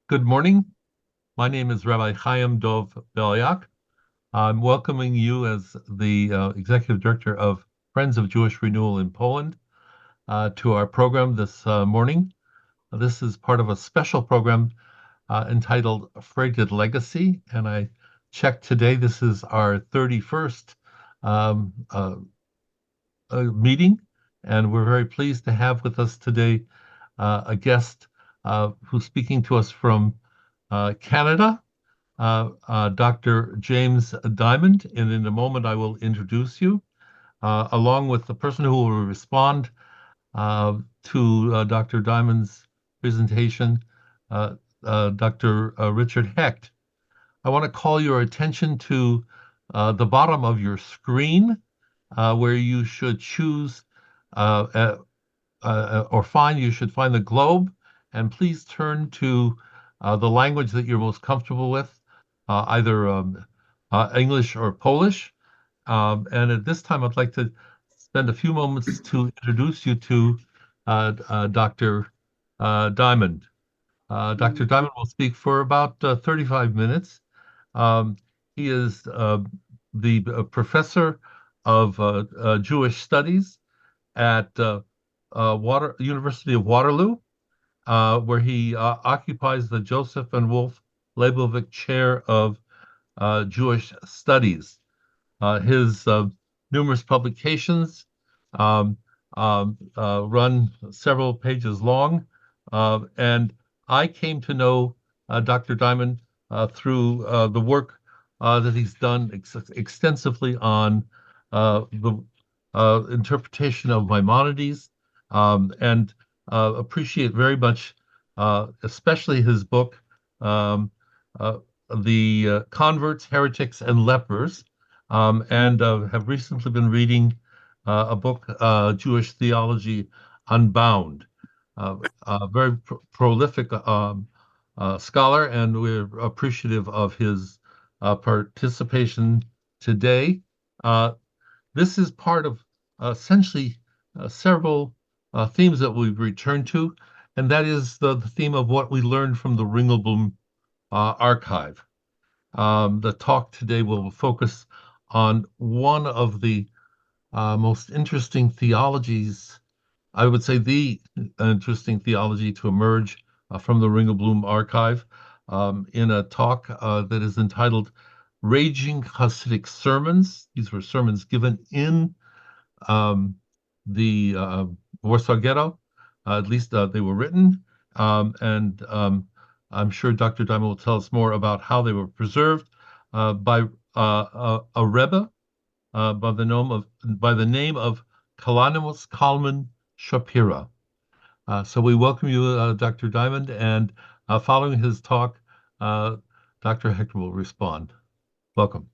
Good morning. My name is Rabbi Chaim Dov Belyak. I'm welcoming you as the Executive Director of Friends of Jewish Renewal in Poland to our program this morning. This is part of a special program entitled Freighted Legacy, and I checked today. This is our 31st um, meeting, and we're very pleased to have with us today a guest who's speaking to us from Canada. Dr. James Diamond, and in a moment I will introduce you, along with the person who will respond to Dr. Diamond's presentation, Dr. Richard Hecht. I want to call your attention to the bottom of your screen, where you should choose uh, you should find the globe, and please turn to the language that you're most comfortable with, either English or Polish. And at this time, I'd like to spend a few moments to introduce you to Dr. Diamond. Dr. Diamond will speak for about 35 minutes. Um, he is the professor of Jewish studies at University of Waterloo, where he occupies the Joseph and Wolf Leibovich Chair of Jewish Studies. His numerous publications um, run several pages long, and I came to know Dr. Diamond through the work that he's done extensively on the interpretation of Maimonides, and appreciate very much, especially his book, um, uh, The Converts, Heretics, and Lepers, and have recently been reading a book, Jewish Theology Unbound. A very prolific scholar, and we're appreciative of his participation today. This is part of essentially several themes that we've returned to, and that is the theme of what we learned from the Ringelblum archive. The talk today will focus on one of the most interesting theologies, I would say the interesting theology to emerge from the Ringelblum archive, in a talk that is entitled Raging Hasidic Sermons. These were sermons given in um, the Warsaw Ghetto. At least they were written. And I'm sure Dr. Diamond will tell us more about how they were preserved by a Rebbe by the name of Kalonymus Kalman Shapiro. So we welcome you, Dr. Diamond, and following his talk, Dr. Hector will respond. Welcome.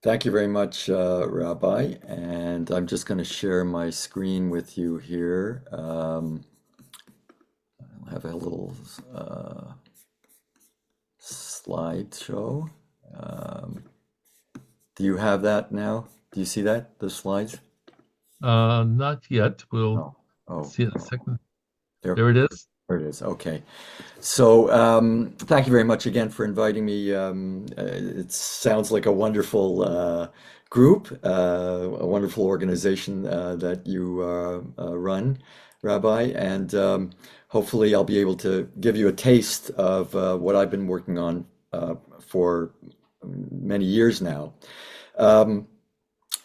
Thank you very much, Rabbi. And I'm just going to share my screen with you here. I'll have a little slideshow. Do you have that now? Do you see that, the slides? Not yet. We'll Oh, oh, see it in a second. there, There it is. there it is. Okay. So, thank you very much again for inviting me. It sounds like a wonderful group, a wonderful organization that you run, Rabbi, and hopefully I'll be able to give you a taste of what I've been working on for many years now. Um,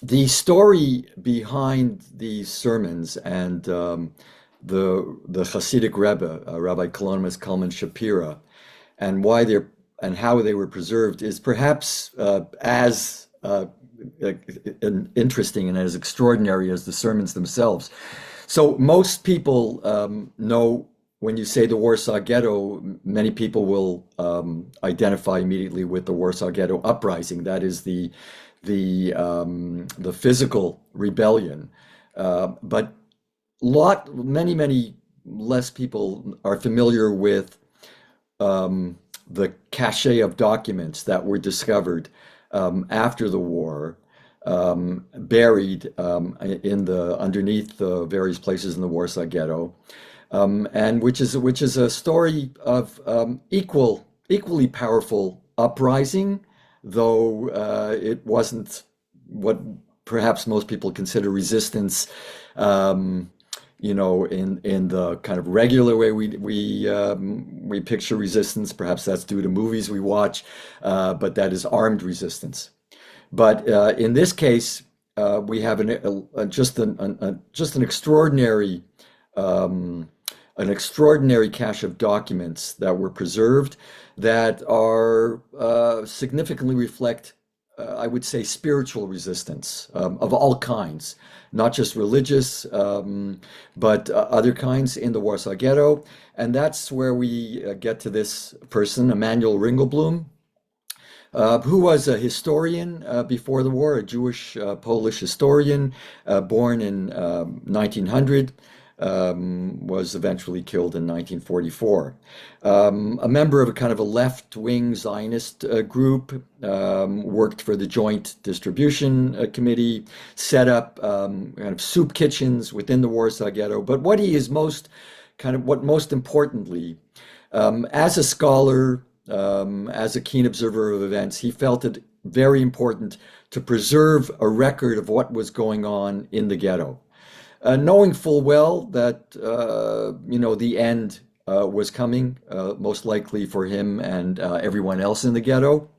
the story behind these sermons and the Hasidic Rebbe, Rabbi Kalonymus Kalman Shapiro, and why they're and how they were preserved is perhaps as interesting and as extraordinary as the sermons themselves. So most people know when you say the Warsaw Ghetto, many people will identify immediately with the Warsaw Ghetto uprising. That is the physical rebellion, but many less people are familiar with the cache of documents that were discovered after the war, buried in the underneath the various places in the Warsaw Ghetto, and which is a story of equally powerful uprising, though it wasn't what perhaps most people consider resistance. Um, in the kind of regular way we picture resistance. Perhaps that's due to movies we watch, but that is armed resistance. But in this case, we have just um, an extraordinary cache of documents that were preserved that are significantly reflect, I would say, spiritual resistance of all kinds, not just religious, but other kinds in the Warsaw Ghetto. And that's where we get to this person, Emanuel Ringelblum, who was a historian before the war, a Jewish Polish historian, born in 1900, was eventually killed in 1944. A member of a kind of a left-wing Zionist group, worked for the Joint Distribution Committee, set up kind of soup kitchens within the Warsaw Ghetto. But what most importantly, as a scholar, as a keen observer of events, he felt it very important to preserve a record of what was going on in the ghetto, knowing full well that the end was coming, most likely for him and everyone else in the ghetto.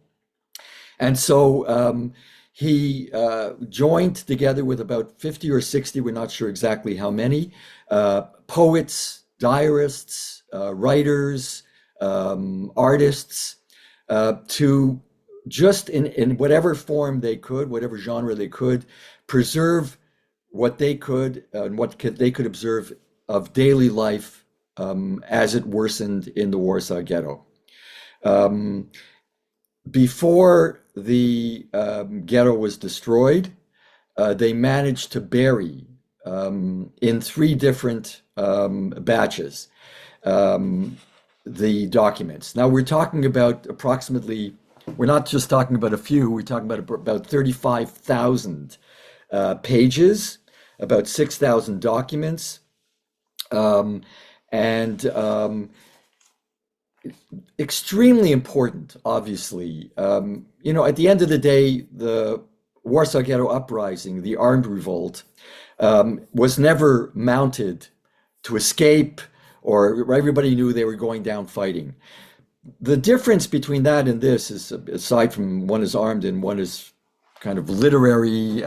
And so he joined together with about 50 or 60, we're not sure exactly how many, poets, diarists, writers, artists, to just in whatever form they could, whatever genre they could, preserve what they could and they could observe of daily life as it worsened in the Warsaw Ghetto. Before the ghetto was destroyed, they managed to bury in three different batches the documents. Now we're talking about we're not just talking about a few, we're talking about 35,000 pages, about 6,000 documents, and extremely important, obviously. At the end of the day, the Warsaw Ghetto Uprising, the armed revolt, was never mounted to escape, or everybody knew they were going down fighting. The difference between that and this is, aside from one is armed and one is kind of literary,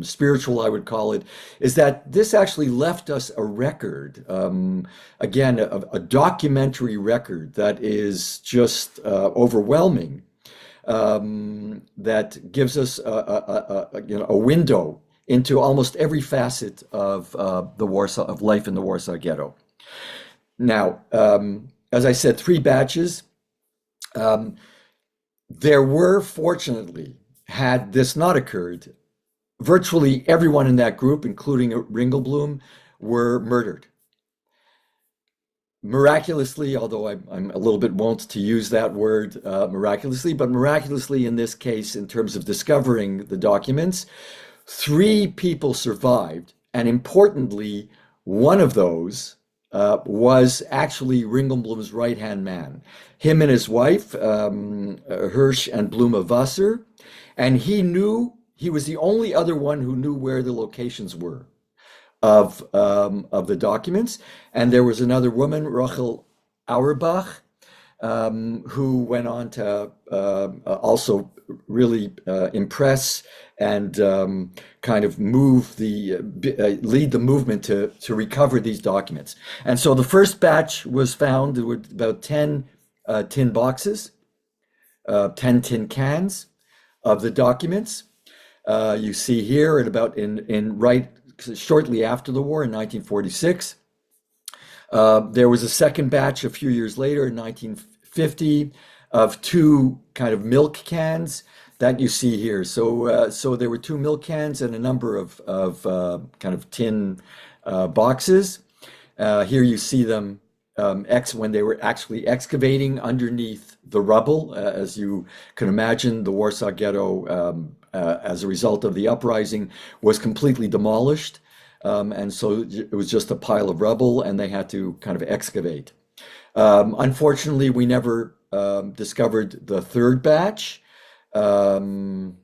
spiritual, I would call it, is that this actually left us a record, again, a documentary record that is just overwhelming, that gives us a window into almost every facet of life in the Warsaw Ghetto. Now, as I said, three batches. There were, fortunately, had this not occurred, virtually everyone in that group, including Ringelblum, were murdered. Miraculously, although I'm a little bit wont to use that word, miraculously, but miraculously in this case, in terms of discovering the documents, three people survived, and importantly, one of those was actually Ringelblum's right-hand man. Him and his wife, Hirsch and Bluma Wasser, and he was the only other one who knew where the locations were of the documents. And there was another woman, Rachel Auerbach, who went on to also really impress and kind of lead the movement to recover these documents. And so the first batch was found. There were about 10 tin boxes, 10 tin cans of the documents. You see here right shortly after the war in 1946. There was a second batch a few years later in 1950 of two kind of milk cans that you see here. So there were two milk cans and a number of kind of tin boxes. Here you see them when they were actually excavating underneath the rubble. As you can imagine, the Warsaw Ghetto, as a result of the uprising, was completely demolished. and so it was just a pile of rubble, and they had to kind of excavate. Unfortunately, we never discovered the third batch. Um,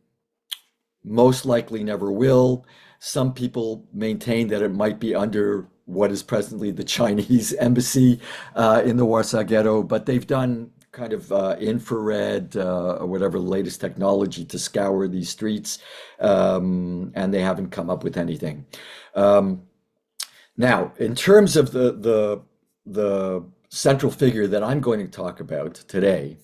Most likely never will. Some people maintain that it might be under what is presently the Chinese embassy in the Warsaw Ghetto, but they've done kind of infrared or whatever the latest technology to scour these streets, and they haven't come up with anything. Um, Now, in terms of the central figure that I'm going to talk about today,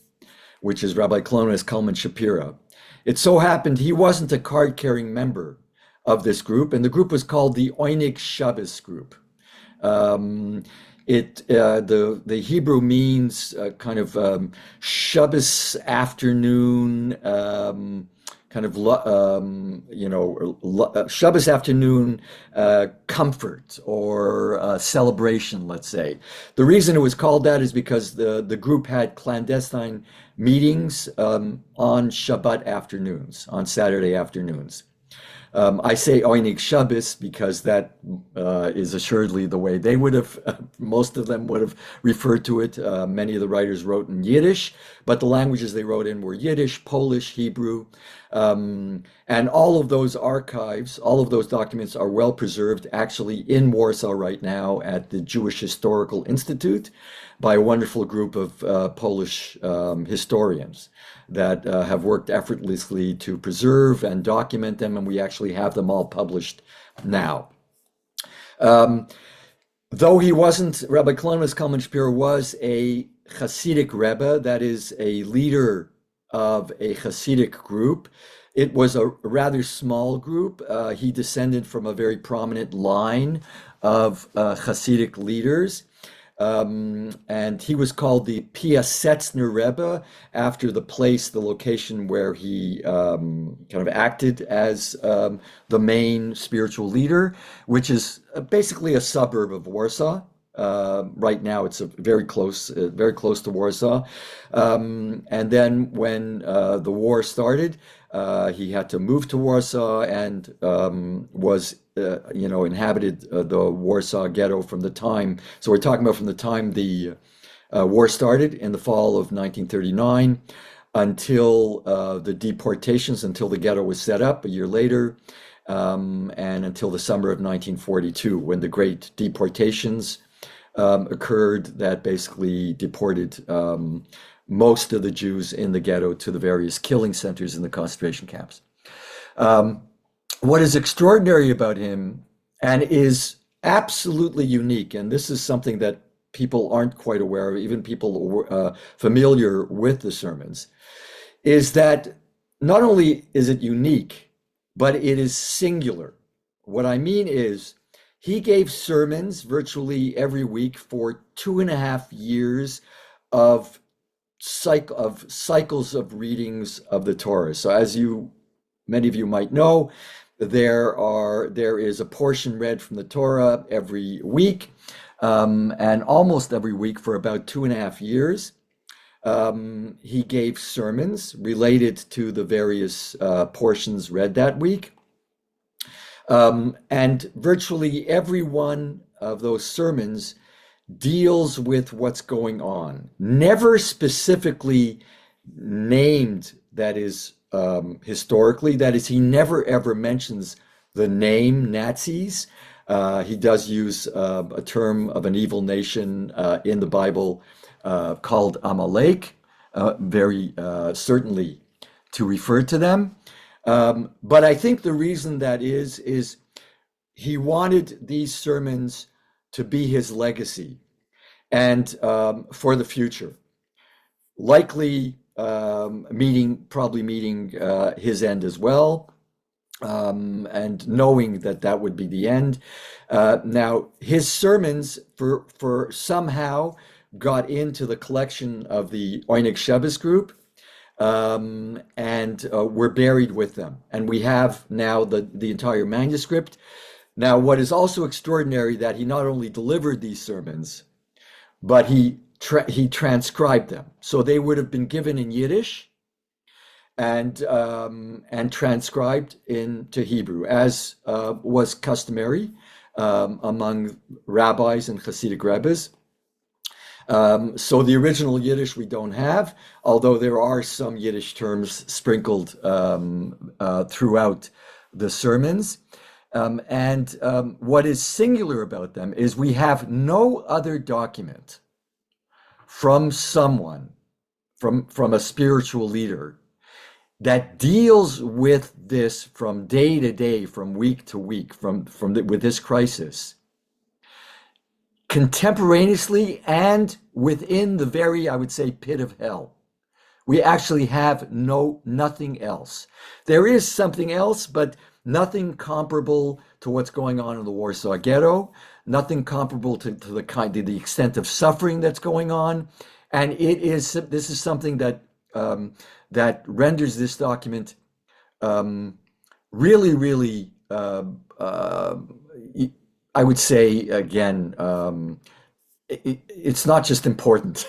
which is Rabbi Kalonymus Shapiro. It so happened he wasn't a card-carrying member of this group, and the group was called the Oinig Shabbos group. Um, the Hebrew means kind of Shabbos afternoon, kind of Shabbos afternoon comfort or celebration, let's say. The reason it was called that is because the group had clandestine meetings on Shabbat afternoons, on Saturday afternoons. I say Oinig Shabbos because that is assuredly the way they would have, most of them would have referred to it. Many of the writers wrote in Yiddish, but the languages they wrote in were Yiddish, Polish, Hebrew. And all of those archives, all of those documents are well preserved actually in Warsaw right now at the Jewish Historical Institute by a wonderful group of Polish historians that have worked effortlessly to preserve and document them, and we actually have them all published now. Though he wasn't, Rabbi Kalonymus Kalman Shapiro was a Hasidic Rebbe, that is a leader of a Hasidic group. It was a rather small group. He descended from a very prominent line of Hasidic leaders. And he was called the Piasetzner Rebbe after the place, the location where he kind of acted as the main spiritual leader, which is basically a suburb of Warsaw. Right now, it's very close to Warsaw. And then when the war started, he had to move to Warsaw and was inhabited the Warsaw Ghetto from the time. So we're talking about from the time the war started in the fall of 1939 until the deportations, until the ghetto was set up a year later, and until the summer of 1942, when the great deportations occurred that basically deported most of the Jews in the ghetto to the various killing centers in the concentration camps. What is extraordinary about him and is absolutely unique, and this is something that people aren't quite aware of, even people familiar with the sermons, is that not only is it unique, but it is singular. What I mean is he gave sermons virtually every week for 2.5 years of cycles of readings of the Torah. So as many of you might know, there is a portion read from the Torah every week, and almost every week for about 2.5 years. He gave sermons related to the various portions read that week. And virtually every one of those sermons deals with what's going on, never specifically named, that is, historically, that is, he never ever mentions the name Nazis. He does use a term of an evil nation in the Bible called Amalek, very certainly to refer to them. But I think the reason that is he wanted these sermons to be his legacy and for the future, likely probably meeting his end as well, and knowing that would be the end. Now, his sermons for somehow got into the collection of the Oinig Shabbos group, and were buried with them. And we have now the entire manuscript. Now, what is also extraordinary that he not only delivered these sermons, but he transcribed them. So they would have been given in Yiddish and transcribed into Hebrew, as was customary among rabbis and Hasidic rebbes. So the original Yiddish we don't have, although there are some Yiddish terms sprinkled throughout the sermons. What is singular about them is we have no other document from someone, from a spiritual leader, that deals with this from day to day, from week to week, with this crisis, contemporaneously and within the very, I would say, pit of hell. We actually have nothing else. There is something else, but nothing comparable to what's going on in the Warsaw Ghetto, nothing comparable to the extent of suffering that's going on. And this is something that that renders this document really, really, I would say again, it's not just important.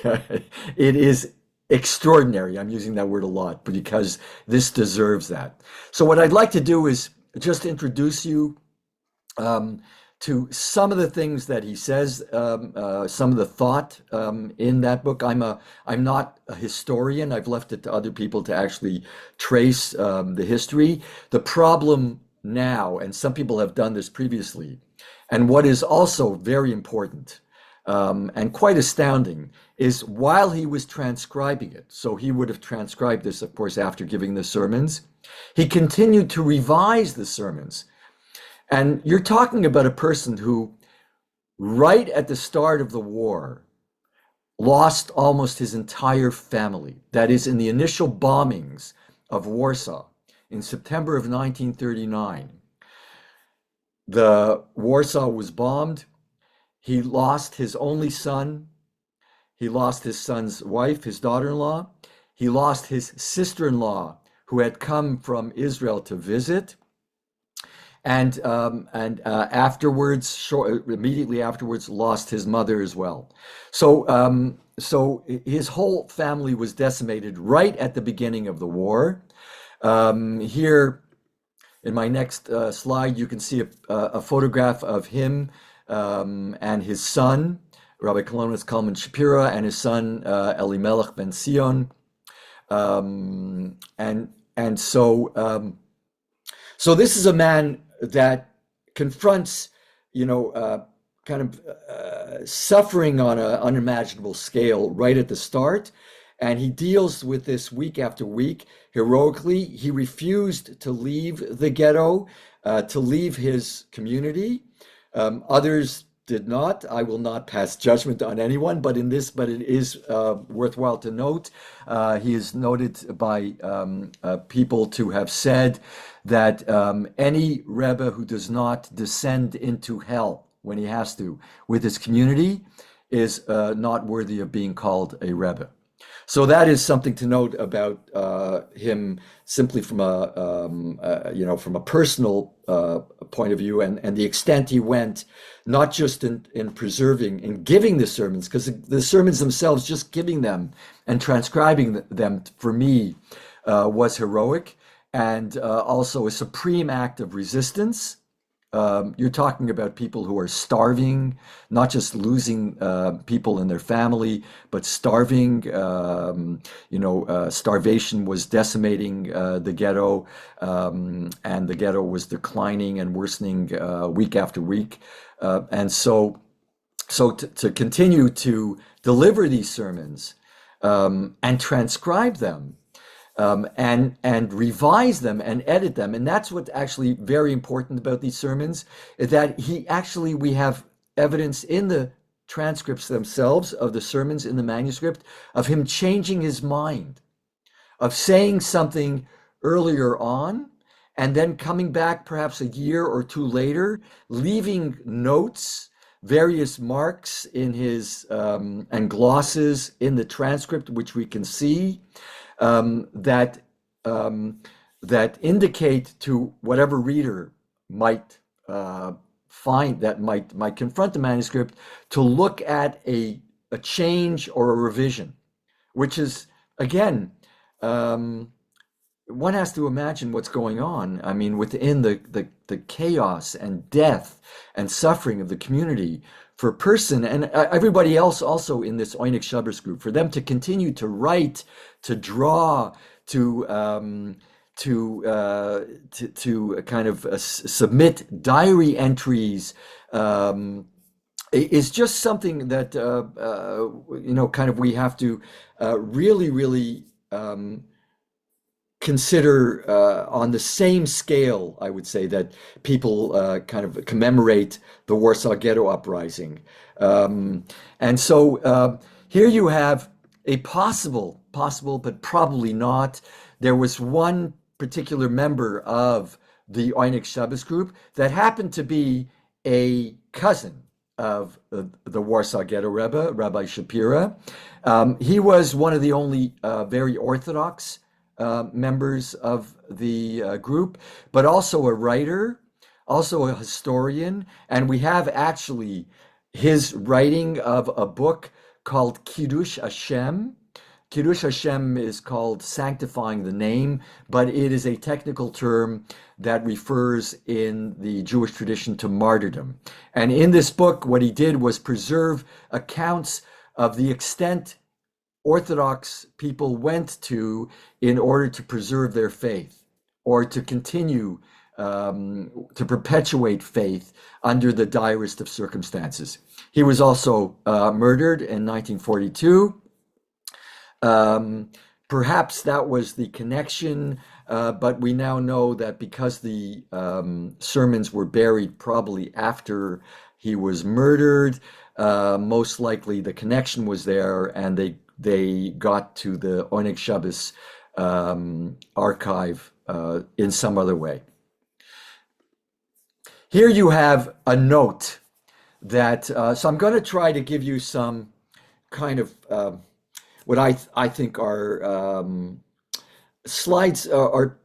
It is extraordinary. I'm using that word a lot because this deserves that. So what I'd like to do is just introduce you to some of the things that he says, some of the thought in that book. I'm not a historian. I've left it to other people to actually trace the history. The problem now, and some people have done this previously, and what is also very important and quite astounding is while he was transcribing it, so he would have transcribed this, of course, after giving the sermons, he continued to revise the sermons. And you're talking about a person who, right at the start of the war, lost almost his entire family. That is, in the initial bombings of Warsaw in September of 1939. The Warsaw was bombed. He lost his only son. He lost his son's wife, his daughter-in-law. He lost his sister-in-law, who had come from Israel to visit. And afterwards, immediately afterwards, lost his mother as well. So, so his whole family was decimated right at the beginning of the war. Here, in my next slide, you can see a photograph of him and his son, Rabbi Kalonymus Shapiro, and his son Elimelech ben Sion. So this is a man that confronts, kind of suffering on an unimaginable scale right at the start. And he deals with this week after week heroically. He refused to leave the ghetto, to leave his community. Others did not. I will not pass judgment on anyone, but it is worthwhile to note. He is noted by people to have said that any Rebbe who does not descend into hell when he has to with his community is not worthy of being called a Rebbe. So that is something to note about him, simply from from a personal point of view, and the extent he went, not just in preserving and giving the sermons, because the sermons themselves, just giving them and transcribing them, for me, was heroic, and also a supreme act of resistance. You're talking about people who are starving, not just losing people in their family, but starving. Starvation was decimating the ghetto, and the ghetto was declining and worsening week after week. To continue to deliver these sermons and transcribe them, and revise them and edit them. And that's what's actually very important about these sermons, is that we have evidence in the transcripts themselves of the sermons in the manuscript of him changing his mind, of saying something earlier on, and then coming back perhaps a year or two later, leaving notes, various marks in his and glosses in the transcript, which we can see, that indicate to whatever reader might find, that might confront the manuscript, to look at a change or a revision, which is again one has to imagine what's going on. I mean, within the chaos and death and suffering of the community, for a person and everybody else also in this Oyneg Shabbos group, for them to continue to write, to draw, to kind of submit diary entries, um, is just something that kind of we have to really, really consider on the same scale, I would say, that people kind of commemorate the Warsaw Ghetto Uprising. Um, and so here you have a possible, but probably not. There was one particular member of the Oyneg Shabbos group that happened to be a cousin of the Warsaw Ghetto Rebbe, Rabbi Shapiro. He was one of the only very Orthodox members of the group, but also a writer, also a historian. And we have actually his writing of a book called Kiddush Hashem. Kiddush Hashem is called sanctifying the name, but it is a technical term that refers in the Jewish tradition to martyrdom. And in this book, what he did was preserve accounts of the extent Orthodox people went to in order to preserve their faith or to continue to perpetuate faith under the direst of circumstances. He was also murdered in 1942. Perhaps that was the connection, but we now know that because the sermons were buried probably after he was murdered, most likely the connection was there, and they got to the Oyneg Shabbos archive in some other way. Here you have a note that, so I'm going to try to give you some kind of what I think are slides or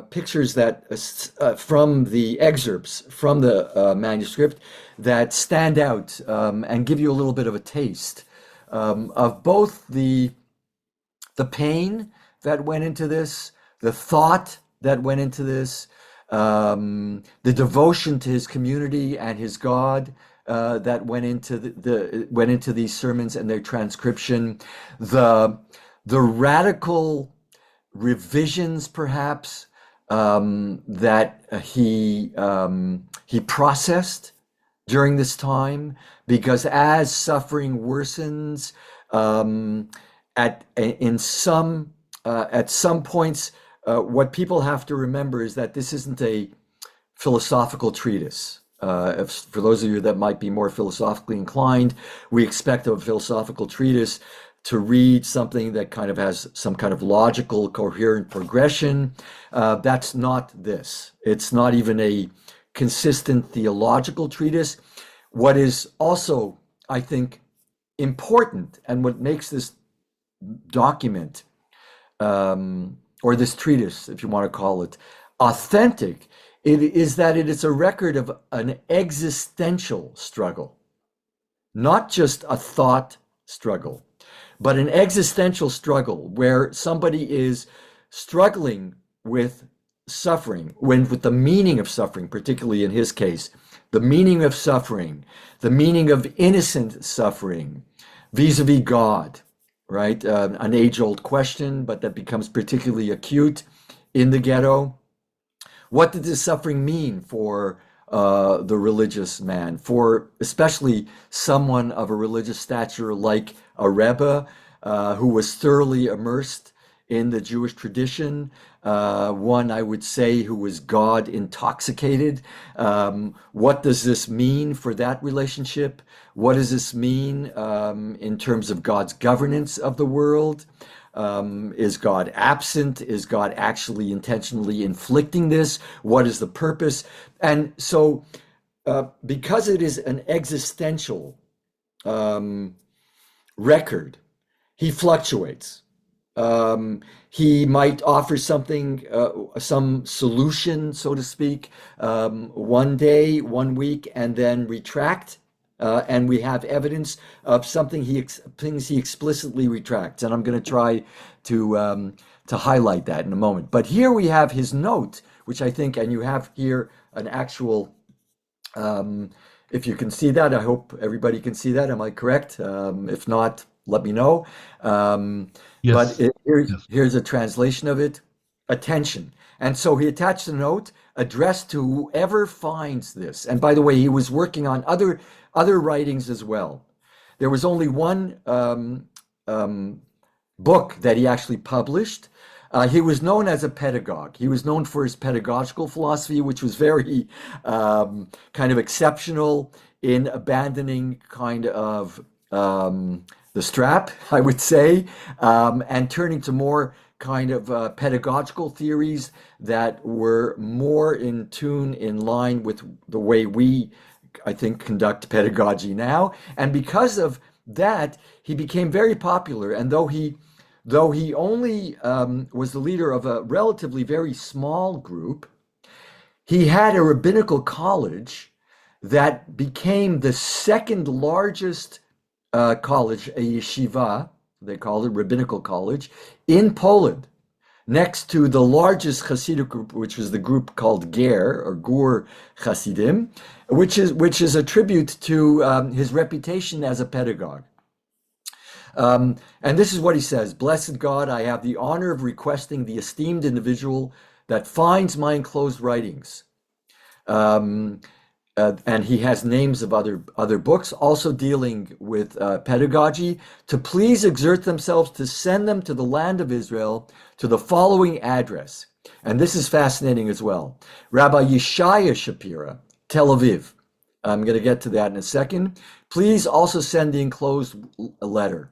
pictures that from the excerpts from the manuscript that stand out and give you a little bit of a taste of both the pain that went into this, the thought that went into this, the devotion to his community and his God that went into these sermons and their transcription, the radical revisions perhaps that he processed during this time, because as suffering worsens, at some points, what people have to remember is that this isn't a philosophical treatise. For those of you that might be more philosophically inclined, we expect a philosophical treatise to read something that kind of has some kind of logical, coherent progression. That's not this. It's not even a consistent theological treatise. What is also, I think, important, and what makes this document, or this treatise, if you want to call it, authentic, it is that it is a record of an existential struggle, not just a thought struggle, but an existential struggle where somebody is struggling with suffering, with the meaning of suffering, particularly in his case, the meaning of suffering, the meaning of innocent suffering vis-a-vis God, right? An age-old question, but that becomes particularly acute in the ghetto. What did this suffering mean for the religious man, for especially someone of a religious stature like a Rebbe, who was thoroughly immersed in the Jewish tradition, one I would say who was God intoxicated? What does this mean for that relationship? What does this mean in terms of God's governance of the world? Is God absent? Is God actually intentionally inflicting this? What is the purpose? And so, because it is an existential record, he fluctuates. He might offer something, some solution, so to speak, one day, one week, and then retract and we have evidence of something things he explicitly retracts. And I'm going to try to highlight that in a moment. But here we have his note, which I think, and you have here an actual. If you can see that, I hope everybody can see that. Am I correct? If not, let me know. But Yes. Yes. here's a translation of it. Attention. And so he attached a note addressed to whoever finds this. And by the way, he was working on other writings as well. There was only one book that he actually published. He was known as a pedagogue. He was known for his pedagogical philosophy, which was very kind of exceptional in abandoning kind of the strap, I would say, and turning to more kind of pedagogical theories that were more in tune, in line with the way we, I think, conduct pedagogy now. And because of that, he became very popular. And though he only was the leader of a relatively very small group, he had a rabbinical college that became the second largest college, a yeshiva, they called it rabbinical college, in Poland, next to the largest Hasidic group, which was the group called Ger or Gur Hasidim, which is a tribute to his reputation as a pedagogue. And this is what he says: "Blessed God, I have the honor of requesting the esteemed individual that finds my enclosed writings." And he has names of other books also dealing with pedagogy, to please exert themselves to send them to the land of Israel to the following address. And this is fascinating as well: Rabbi Yeshaya Shapiro, Tel Aviv. I'm going to get to that in a second. Please also send the enclosed letter.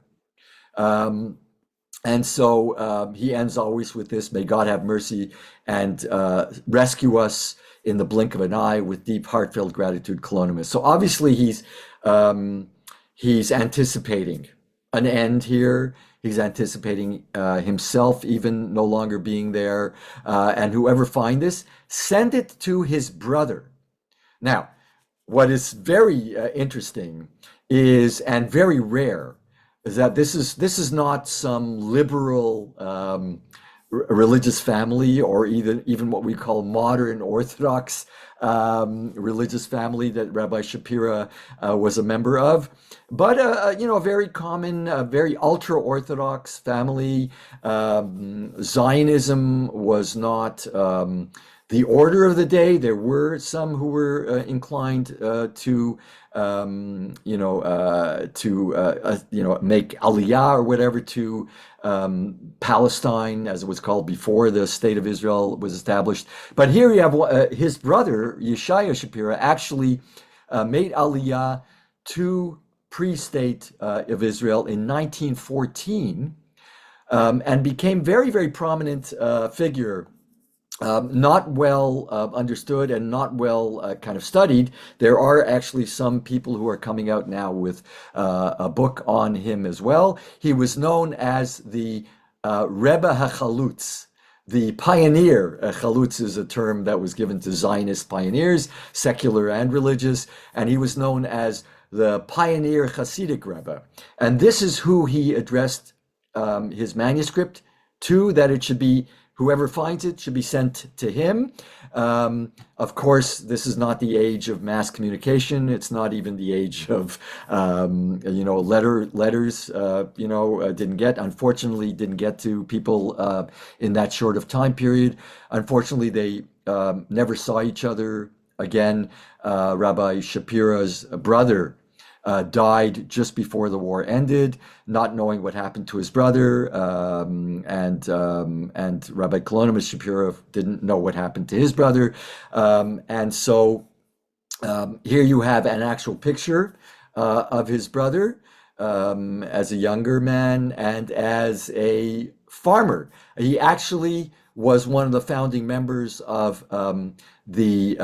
And so he ends always with this: "May God have mercy and rescue us in the blink of an eye, with deep, heartfelt gratitude, Kalonymus." So obviously he's anticipating an end here. He's anticipating himself even no longer being there. And whoever find this, send it to his brother. Now, what is very interesting is, and very rare, is that this is not some liberal religious family, or even what we call modern Orthodox religious family that Rabbi Shapiro was a member of, but a very common, very ultra-Orthodox family. Zionism was not the order of the day. There were some who were inclined to make aliyah or whatever to Palestine, as it was called before the state of Israel was established. But here you have his brother, Yeshaya Shapiro, actually made aliyah to pre-state of Israel in 1914, and became very, very prominent figure. Not well understood and not well kind of studied. There are actually some people who are coming out now with a book on him as well. He was known as the Rebbe HaChalutz, the pioneer. Chalutz is a term that was given to Zionist pioneers, secular and religious, and he was known as the pioneer Hasidic Rebbe. And this is who he addressed his manuscript to, that it should be, whoever finds it should be sent to him. Of course, this is not the age of mass communication. It's not even the age of, letters, unfortunately, didn't get to people in that short of time period. Unfortunately, they never saw each other again. Rabbi Shapiro's brother died just before the war ended, not knowing what happened to his brother, and Rabbi Kalonymus Shapiro didn't know what happened to his brother, and so here you have an actual picture of his brother as a younger man and as a farmer. He actually was one of the founding members of the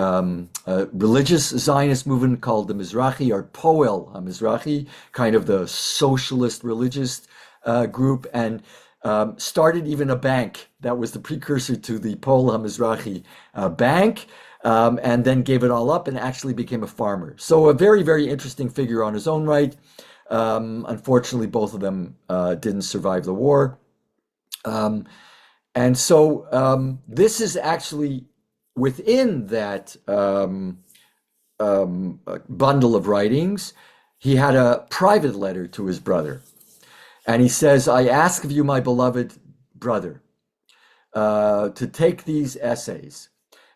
religious Zionist movement called the Mizrahi, or Poel HaMizrahi, kind of the socialist religious group, and started even a bank that was the precursor to the Poel HaMizrahi bank. and then gave it all up and actually became a farmer. So a very, very interesting figure on his own right. Unfortunately, both of them didn't survive the war. Um, and so this is actually within that bundle of writings. He had a private letter to his brother. And he says, I ask of you, my beloved brother, to take these essays.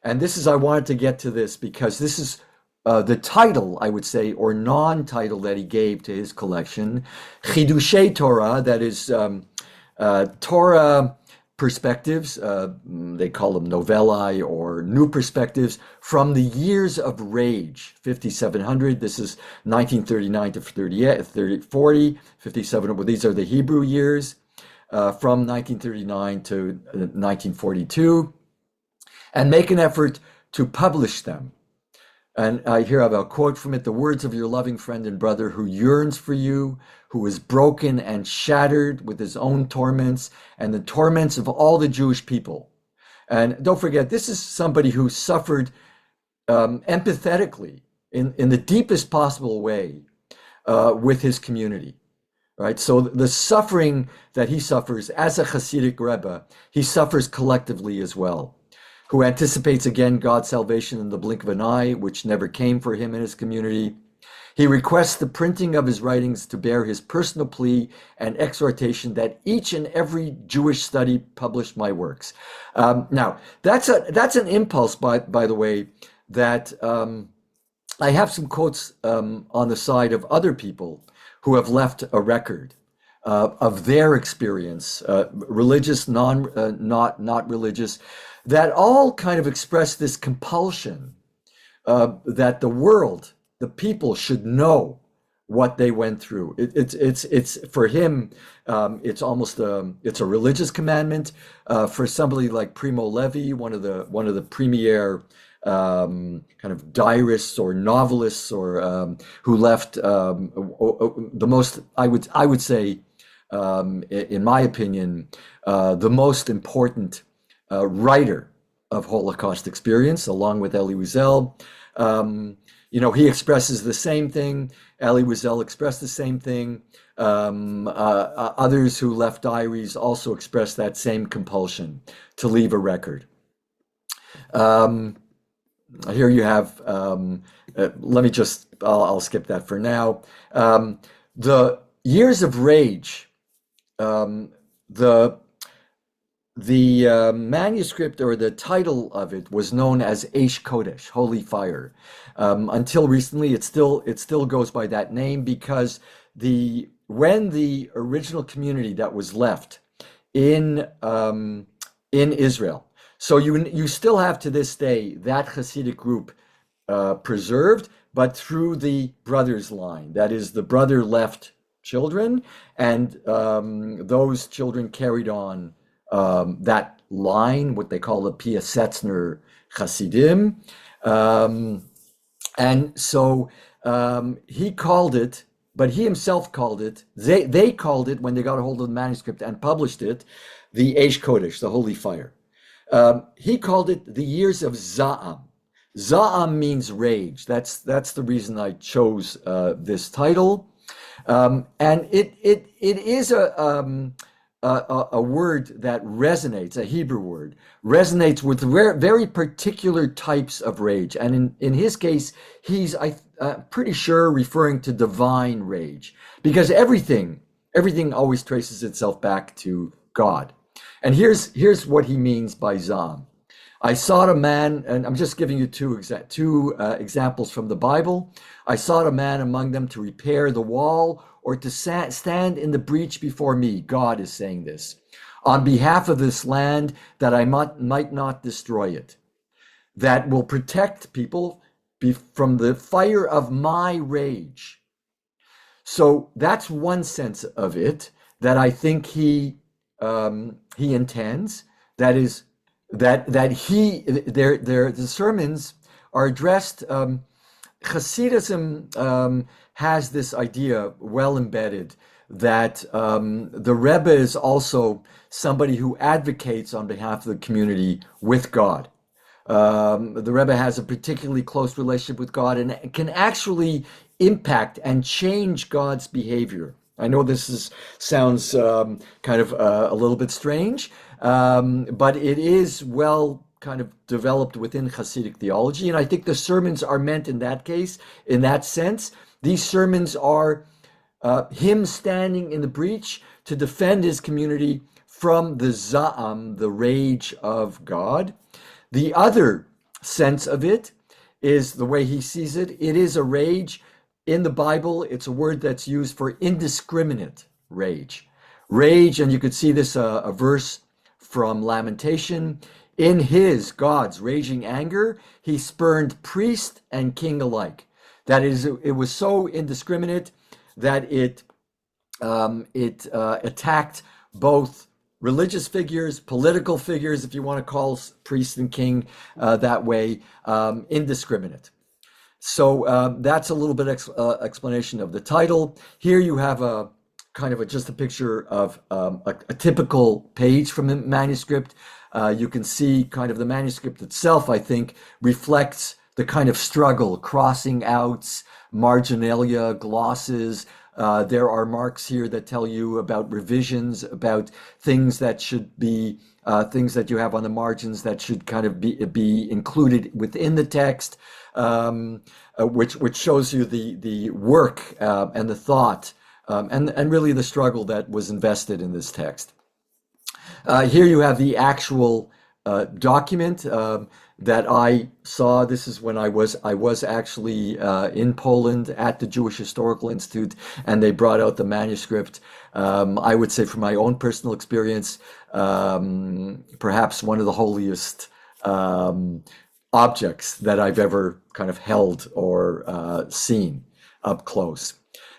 And this is, I wanted to get to this because this is the title, I would say, or non-title that he gave to his collection, Chidushei Torah, that is Torah perspectives, they call them novellae or new perspectives from the years of rage, 5700. This is 1939 to 40, 57. Well, these are the Hebrew years from 1939 to 1942, and make an effort to publish them. And I here have a quote from it: the words of your loving friend and brother who yearns for you, who is broken and shattered with his own torments and the torments of all the Jewish people. And don't forget, this is somebody who suffered empathetically in the deepest possible way with his community, right? So the suffering that he suffers as a Hasidic Rebbe, he suffers collectively as well, who anticipates again God's salvation in the blink of an eye, which never came for him and his community. He requests the printing of his writings to bear his personal plea and exhortation that each and every Jewish study publish my works. Now, that's an impulse, by the way, that I have some quotes on the side of other people who have left a record of their experience, religious, not religious, that all kind of express this compulsion that the world, the people, should know what they went through. It's for him, it's almost it's a religious commandment. For somebody like Primo Levi, one of the premier kind of diarists or novelists, or who left the most, I would say, in my opinion, the most important writer of Holocaust experience, along with Elie Wiesel. He expresses the same thing. Elie Wiesel expressed the same thing. Others who left diaries also expressed that same compulsion to leave a record. Here you have, let me just, I'll skip that for now. The Years of Rage, the manuscript, or the title of it, was known as Eish Kodesh, Holy Fire. Until recently, it still goes by that name, because when the original community that was left in Israel, so you still have to this day that Hasidic group preserved, but through the brothers line. That is, the brother left children, and those children carried on that line, what they call the Piasetzner Hasidim. And so he called it, but he himself called it, they called it, when they got a hold of the manuscript and published it, the Eish Kodesh, the Holy Fire. He called it the Years of Za'am. Za'am means rage. That's the reason I chose this title. And it is a word that resonates, a Hebrew word, resonates with very particular types of rage. And in his case, he's pretty sure referring to divine rage, because everything always traces itself back to God. And here's what he means by Zam. I sought a man, and I'm just giving you two examples from the Bible. I sought a man among them to repair the wall, or to stand in the breach before me. God is saying this, on behalf of this land, that I might not destroy it, that will protect people from the fire of my rage. So that's one sense of it that I think he intends. That is, the sermons are addressed. Hasidism has this idea well embedded that the Rebbe is also somebody who advocates on behalf of the community with God. The Rebbe has a particularly close relationship with God and can actually impact and change God's behavior. I know sounds kind of a little bit strange, but it is well kind of developed within Hasidic theology. And I think the sermons are meant in that case, in that sense. These sermons are him standing in the breach to defend his community from the za'am, the rage of God. The other sense of it is the way he sees it. It is a rage. In the Bible, it's a word that's used for indiscriminate rage. Rage, and you could see this a verse from Lamentation. In his, God's raging anger, he spurned priest and king alike. That is, it was so indiscriminate that it attacked both religious figures, political figures, if you want to call priest and king that way, indiscriminate. So that's a little bit explanation of the title. Here you have a kind of just a picture of a typical page from the manuscript. You can see kind of the manuscript itself, I think, reflects the kind of struggle, crossing outs, marginalia, glosses. There are marks here that tell you about revisions, about things that should be, things that you have on the margins that should kind of be included within the text, which shows you the work and the thought and really the struggle that was invested in this text. Here you have the actual document that I saw. This is when I was actually in Poland at the Jewish Historical Institute, and they brought out the manuscript. I would say, from my own personal experience, perhaps one of the holiest objects that I've ever kind of held or seen up close.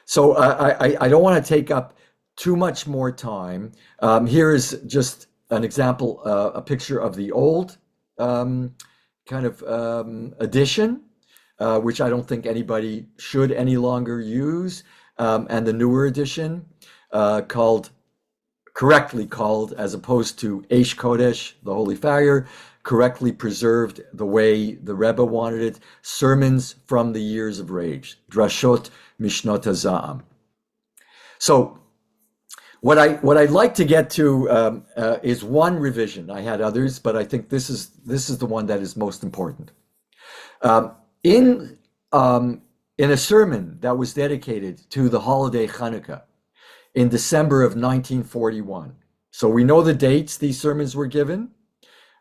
So I don't want to take up too much more time. Here is just an example, a picture of the old kind of edition, which I don't think anybody should any longer use, and the newer edition, correctly called, as opposed to Eish Kodesh, the Holy Fire, correctly preserved the way the Rebbe wanted it, Sermons from the Years of Rage, Drashot Mishnot HaZa'am. So what I'd like to get to is one revision. I had others, but I think this is the one that is most important. In a sermon that was dedicated to the holiday Hanukkah in December of 1941. So we know the dates these sermons were given,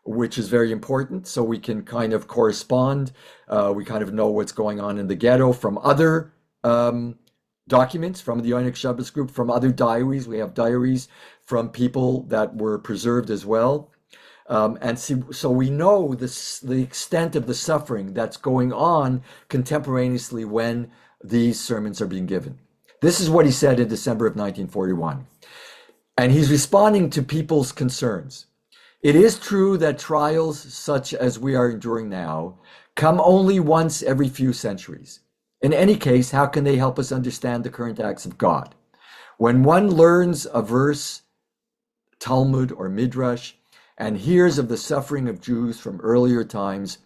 which is very important, so we can kind of correspond. We kind of know what's going on in the ghetto from other documents from the Yonik Shabbos group, from other diaries. We have diaries from people that were preserved as well. So we know the extent of the suffering that's going on contemporaneously when these sermons are being given. This is what he said in December of 1941. And he's responding to people's concerns. It is true that trials such as we are enduring now come only once every few centuries. In any case, how can they help us understand the current acts of God? When one learns a verse, Talmud or Midrash, and hears of the suffering of Jews from earlier times,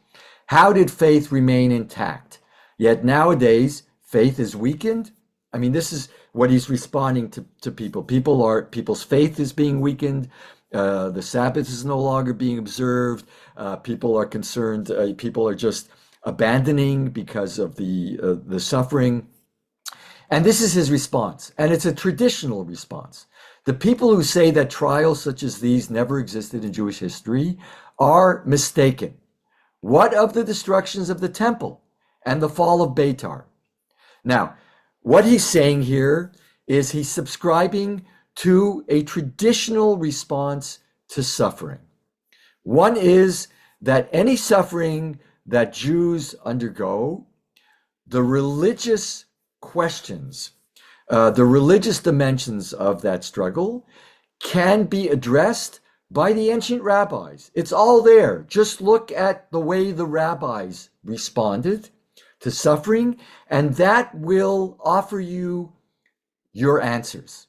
how did faith remain intact? Yet nowadays, faith is weakened. I mean, this is what he's responding to people. People's faith is being weakened. The Sabbath is no longer being observed. People are concerned. People are just abandoning because of the suffering. And this is his response. And it's a traditional response. The people who say that trials such as these never existed in Jewish history are mistaken. What of the destructions of the temple and the fall of Beitar? Now, what he's saying here is he's subscribing to a traditional response to suffering. One is that any suffering that Jews undergo, the religious questions, the religious dimensions of that struggle can be addressed by the ancient rabbis. It's all there. Just look at the way the rabbis responded to suffering, and that will offer you your answers.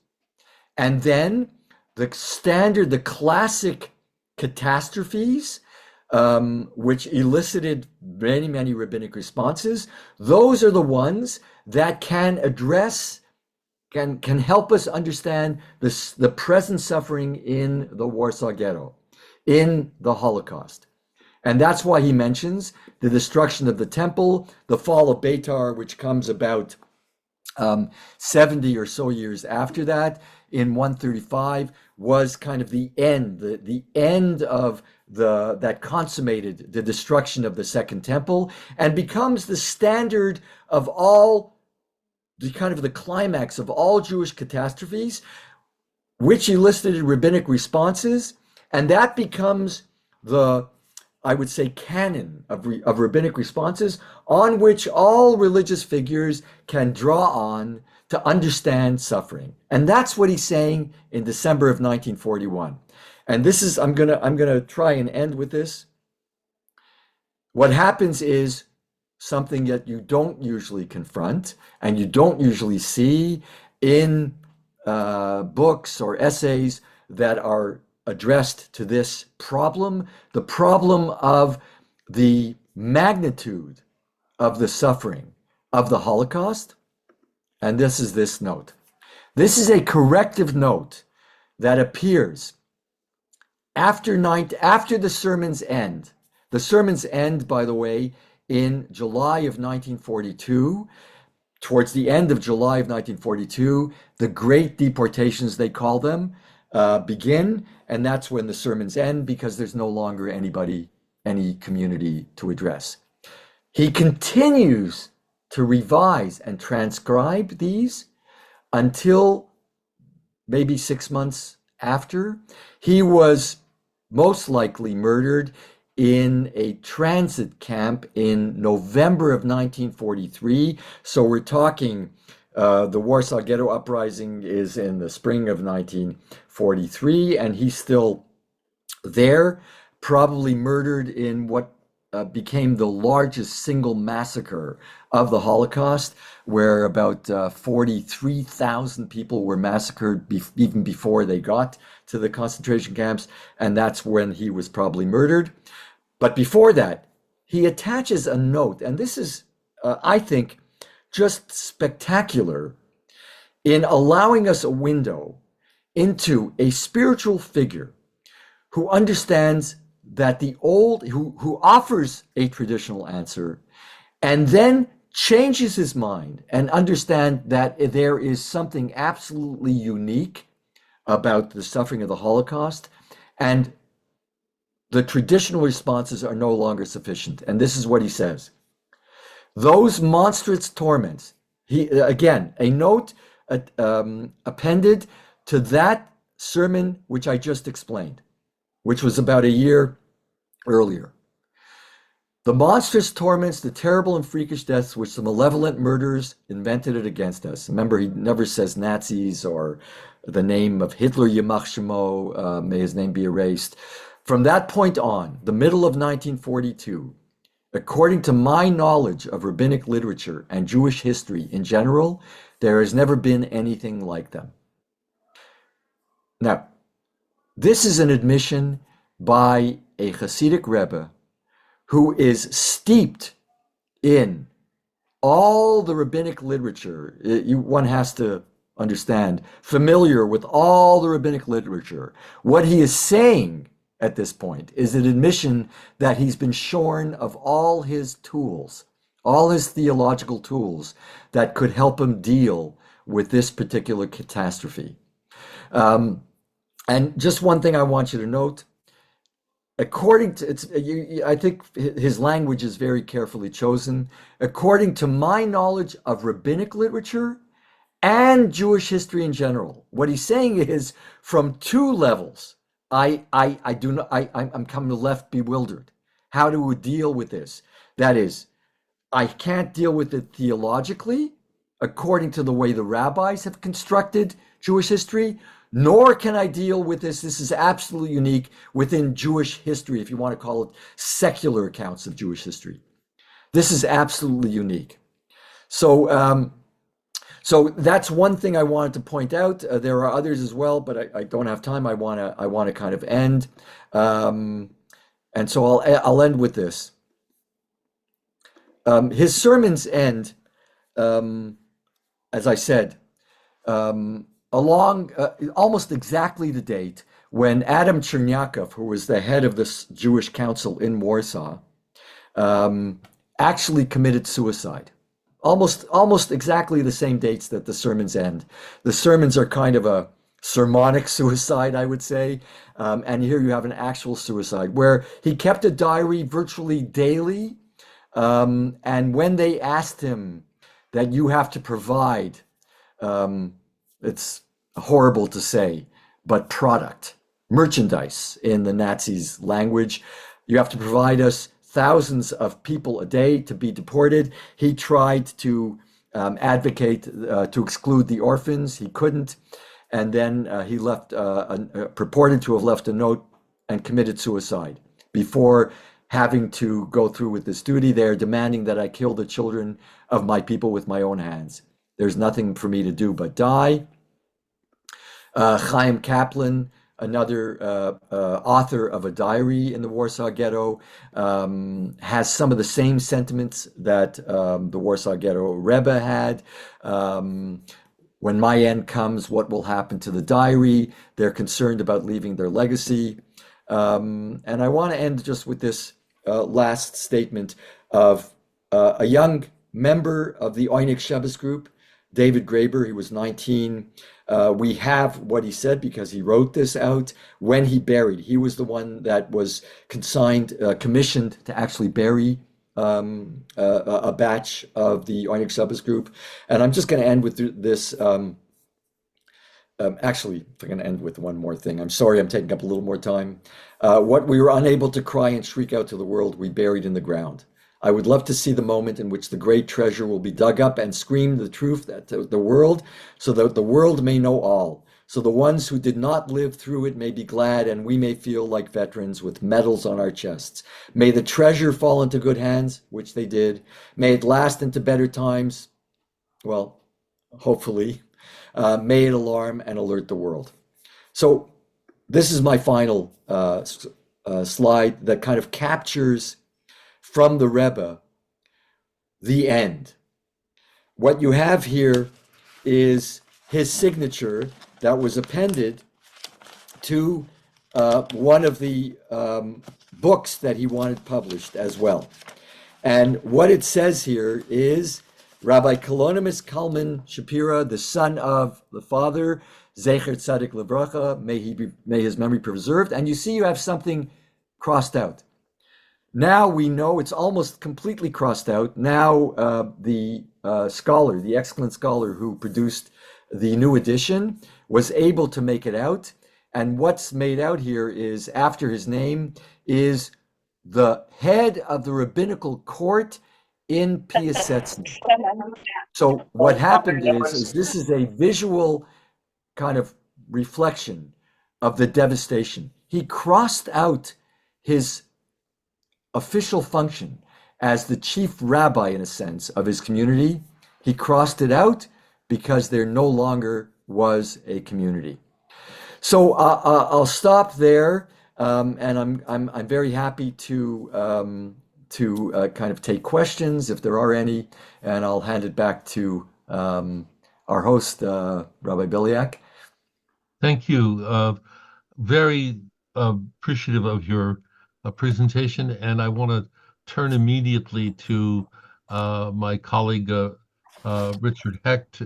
And then the classic catastrophes, which elicited many, many rabbinic responses. Those are the ones that can address, can help us understand this, the present suffering in the Warsaw Ghetto, in the Holocaust. And that's why he mentions the destruction of the temple, the fall of Beitar, which comes about 70 or so years after that, in 135, was kind of the end, the end of that consummated the destruction of the Second Temple, and becomes the standard of all, the kind of the climax of all Jewish catastrophes, which elicited rabbinic responses, and that becomes the, I would say, canon of rabbinic responses on which all religious figures can draw on to understand suffering. And that's what he's saying in December of 1941. And this is, I'm gonna try and end with this. What happens is something that you don't usually confront and you don't usually see in books or essays that are addressed to this problem, the problem of the magnitude of the suffering of the Holocaust. And this is this note. This is a corrective note that appears after the sermons end. The sermons end, by the way, in July of 1942. Towards the end of July of 1942, the great deportations, they call them, begin, and that's when the sermons end, because there's no longer any community to address. He continues to revise and transcribe these until maybe 6 months after. He was most likely murdered in a transit camp in November of 1943. So we're talking, the Warsaw Ghetto Uprising is in the spring of 1943, and he's still there, probably murdered in what became the largest single massacre of the Holocaust, where about 43,000 people were massacred even before they got to the concentration camps, and that's when he was probably murdered. But before that, he attaches a note, and this is, I think, just spectacular in allowing us a window into a spiritual figure who understands that who offers a traditional answer and then changes his mind and understand that there is something absolutely unique about the suffering of the Holocaust, and the traditional responses are no longer sufficient. And this is what he says. Those monstrous torments, again, a note appended to that sermon which I just explained, which was about a year earlier. The monstrous torments, the terrible and freakish deaths which the malevolent murderers invented it against us. Remember, he never says Nazis or the name of Hitler, Yamach Shemo, may his name be erased. From that point on, the middle of 1942, according to my knowledge of rabbinic literature and Jewish history in general, there has never been anything like them. Now, this is an admission by a Hasidic Rebbe who is steeped in all the rabbinic literature. One has to understand, familiar with all the rabbinic literature. What he is saying at this point is an admission that he's been shorn of all his tools, all his theological tools that could help him deal with this particular catastrophe. And just one thing I want you to note, according to, I think his language is very carefully chosen. According to my knowledge of rabbinic literature and Jewish history in general, what he's saying is, from two levels, I'm kind of left bewildered. How do we deal with this? That is, I can't deal with it theologically, according to the way the rabbis have constructed Jewish history, nor can I deal with this. This is absolutely unique within Jewish history, if you want to call it secular accounts of Jewish history. This is absolutely unique. So, so that's one thing I wanted to point out. There are others as well, but I don't have time. I want to kind of end. And so I'll end with this. His sermons end, um, as I said, along almost exactly the date when Adam Chernyakov, who was the head of this Jewish council in Warsaw, um, actually committed suicide. Almost exactly the same dates that the sermons end. The sermons are kind of a sermonic suicide, I would say. And here you have an actual suicide where he kept a diary virtually daily. And when they asked him that you have to provide, um, it's horrible to say, but product, merchandise in the Nazis' language. You have to provide us thousands of people a day to be deported. He tried to advocate to exclude the orphans. He couldn't. And then he left, purported to have left a note and committed suicide before having to go through with this duty. They are demanding that I kill the children of my people with my own hands. There's nothing for me to do but die. Chaim Kaplan, another author of a diary in the Warsaw Ghetto, has some of the same sentiments that the Warsaw Ghetto Rebbe had. When my end comes, what will happen to the diary? They're concerned about leaving their legacy. And I want to end just with this last statement of a young member of the Oinik Shabbos group, David Graeber. He was 19. We have what he said because he wrote this out when he buried. He was the one that was commissioned to actually bury a batch of the Oinik Shabbos group. And I'm just going to end with this. Actually, if I'm going to end with one more thing, I'm sorry I'm taking up a little more time. What we were unable to cry and shriek out to the world, we buried in the ground. I would love to see the moment in which the great treasure will be dug up and scream the truth to the world, so that the world may know all. So the ones who did not live through it may be glad, and we may feel like veterans with medals on our chests. May the treasure fall into good hands, which they did. May it last into better times. Well, hopefully. May it alarm and alert the world. So this is my final slide that kind of captures from the Rebbe the end. What you have here is his signature that was appended to one of the books that he wanted published as well. And what it says here is Rabbi Kalonymus Kalman Shapiro, the son of the father, Zecher Tzadik Livracha, may his memory be preserved. And you see you have something crossed out. Now we know it's almost completely crossed out. Now the scholar, the excellent scholar who produced the new edition, was able to make it out. And what's made out here is, after his name, is the head of the rabbinical court in Piaseczna. So what happened is this is a visual kind of reflection of the devastation. He crossed out his official function as the chief rabbi, in a sense, of his community. He crossed it out because there no longer was a community. So I'll stop there, and I'm very happy to kind of take questions if there are any, and I'll hand it back to our host, Rabbi Biliak. Thank you. Very appreciative of your presentation, and I want to turn immediately to my colleague Richard Hecht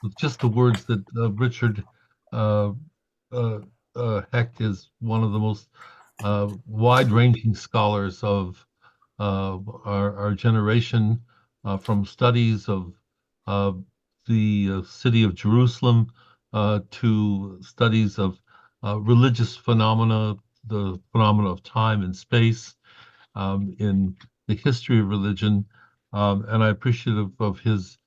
with just the words that Richard Hecht is one of the most wide-ranging scholars of our generation, from studies of the city of Jerusalem to studies of religious phenomena, the phenomena of time and space, in the history of religion. And I'm appreciative of his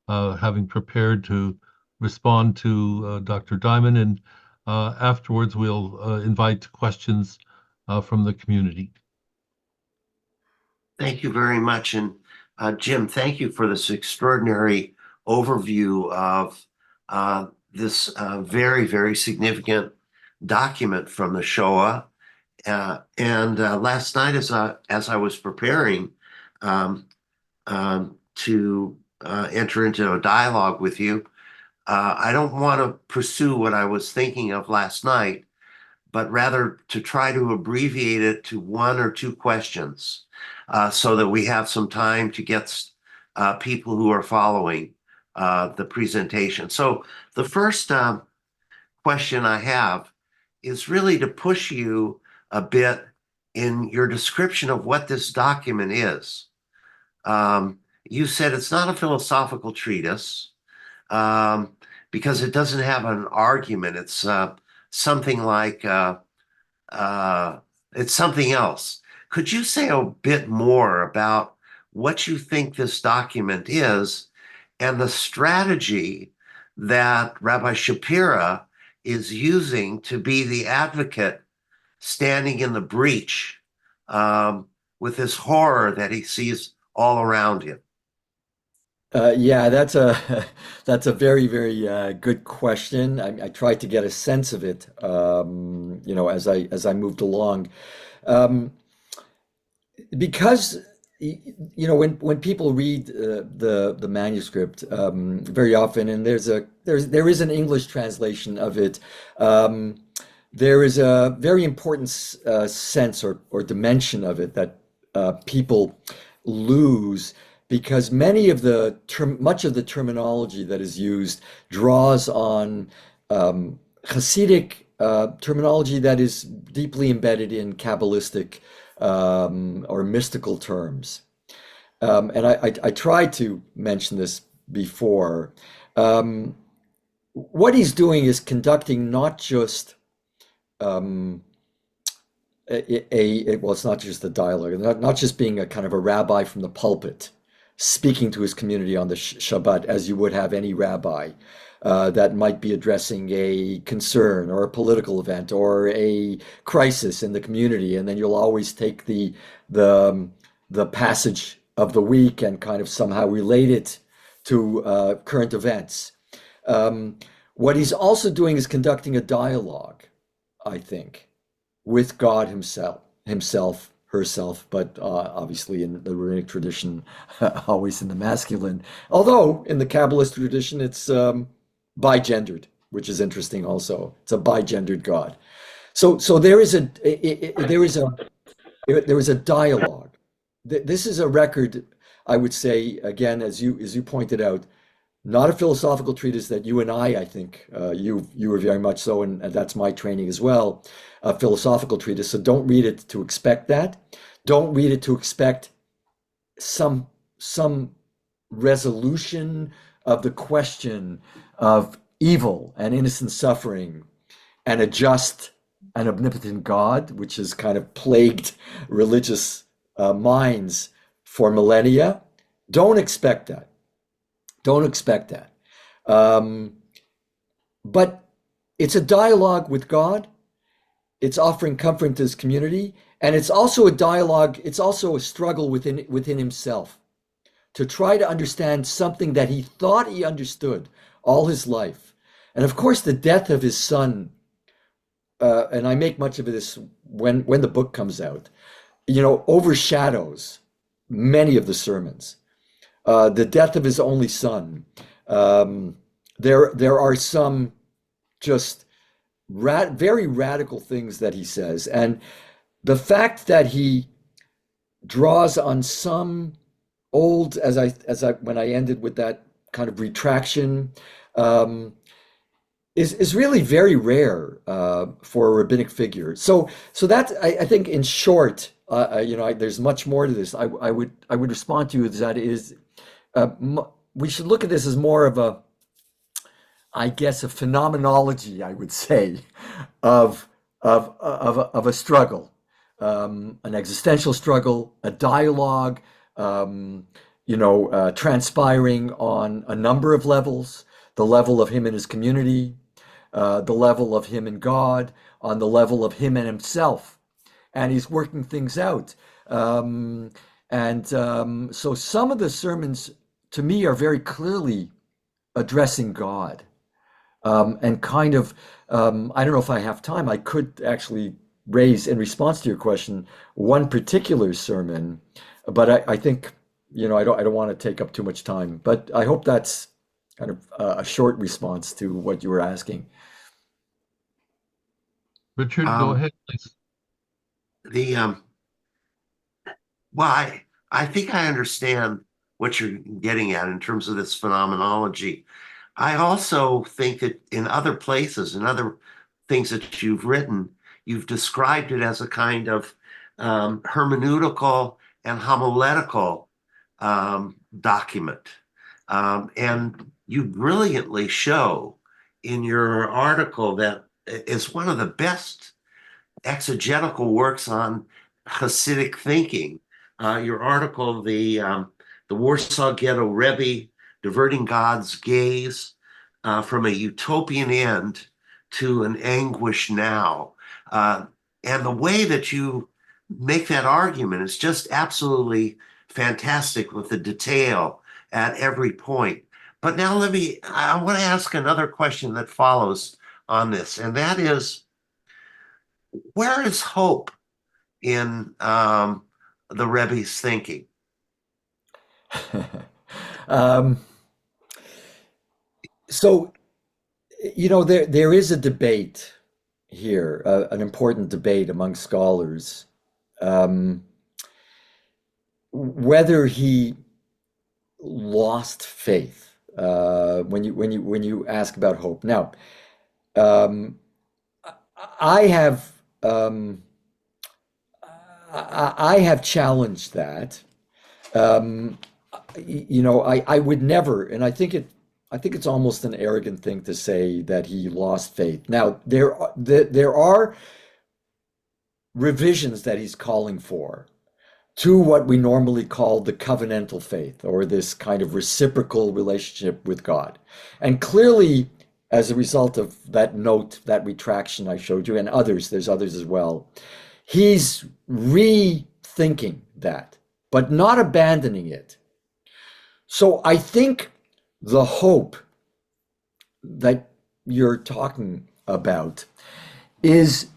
having prepared to respond to Dr. Diamond. And afterwards, we'll invite questions from the community. Thank you very much. And Jim, thank you for this extraordinary overview of this very, very significant document from the Shoah And last night, as I was preparing um, to enter into a dialogue with you, I don't want to pursue what I was thinking of last night, but rather to try to abbreviate it to one or two questions, so that we have some time to get people who are following the presentation. So the first question I have is really to push you a bit in your description of what this document is. You said it's not a philosophical treatise, um, because it doesn't have an argument. It's something like uh, it's something else. Could you say a bit more about what you think this document is and the strategy that Rabbi Shapiro is using to be the advocate standing in the breach, with this horror that he sees all around him? Yeah, that's a that's a very, very good question. I tried to get a sense of it, as I moved along. Um, because when people read the manuscript, very often, and there is an English translation of it. um, there is a very important sense or dimension of it that people lose, because much of the terminology that is used draws on Hasidic terminology that is deeply embedded in Kabbalistic or mystical terms. And I tried to mention this before. Um, what he's doing is conducting not just um, well, it's not just a dialogue, not just being a kind of a rabbi from the pulpit, speaking to his community on the Shabbat as you would have any rabbi that might be addressing a concern or a political event or a crisis in the community, and then you'll always take the the passage of the week and kind of somehow relate it to current events. Um, what he's also doing is conducting a dialogue, I think, with God herself, but obviously in the rabbinic tradition, always in the masculine. Although in the Kabbalist tradition, it's bigendered, which is interesting. Also, it's a bigendered God. So there is a dialogue. This is a record, I would say, again, as you pointed out, not a philosophical treatise that you and I think, you were very much so, and that's my training as well, a philosophical treatise. So don't read it to expect that. Don't read it to expect some resolution of the question of evil and innocent suffering and a just and omnipotent God, which has kind of plagued religious minds for millennia. Don't expect that. Don't expect that. Um, but it's a dialogue with God. It's offering comfort to his community, and it's also a dialogue. It's also a struggle within himself to try to understand something that he thought he understood all his life. And of course, the death of his son, and I make much of this when the book comes out, overshadows many of the sermons. The death of his only son. Um, there are some just very radical things that he says, and the fact that he draws on some old, as I when I ended with that kind of retraction, um, is really very rare for a rabbinic figure. So that I think in short, there's much more to this. I would respond to you that is we should look at this as more of I guess, a phenomenology, I would say, of a struggle, an existential struggle, a dialogue, transpiring on a number of levels: the level of him and his community, the level of him and God, on the level of him and himself, and he's working things out. So some of the sermons, to me, are very clearly addressing God. And kind of, I don't know if I have time. I could actually raise in response to your question one particular sermon, but I think, I don't want to take up too much time, but I hope that's kind of a short response to what you were asking. Richard, go Um, ahead, please. the Well, I think I understand what you're getting at in terms of this phenomenology. I also think that in other places, in other things that you've written, you've described it as a kind of hermeneutical and homiletical document. And you brilliantly show in your article that it's one of the best exegetical works on Hasidic thinking. Your article, the Warsaw Ghetto Rebbe, diverting God's gaze from a utopian end to an anguish now, and the way that you make that argument is just absolutely fantastic with the detail at every point. But now I want to ask another question that follows on this, and that is, where is hope in the Rebbe's thinking? Um, so, there is a debate here, an important debate among scholars, um, whether he lost faith, when you ask about hope. Now, um, I have um, I have challenged that. Um, I would never, and I think it's almost an arrogant thing to say that he lost faith. Now, there are revisions that he's calling for to what we normally call the covenantal faith, or this kind of reciprocal relationship with God. And clearly, as a result of that note, that retraction I showed you, and others, there's others as well, he's rethinking that, but not abandoning it. So I think the hope that you're talking about is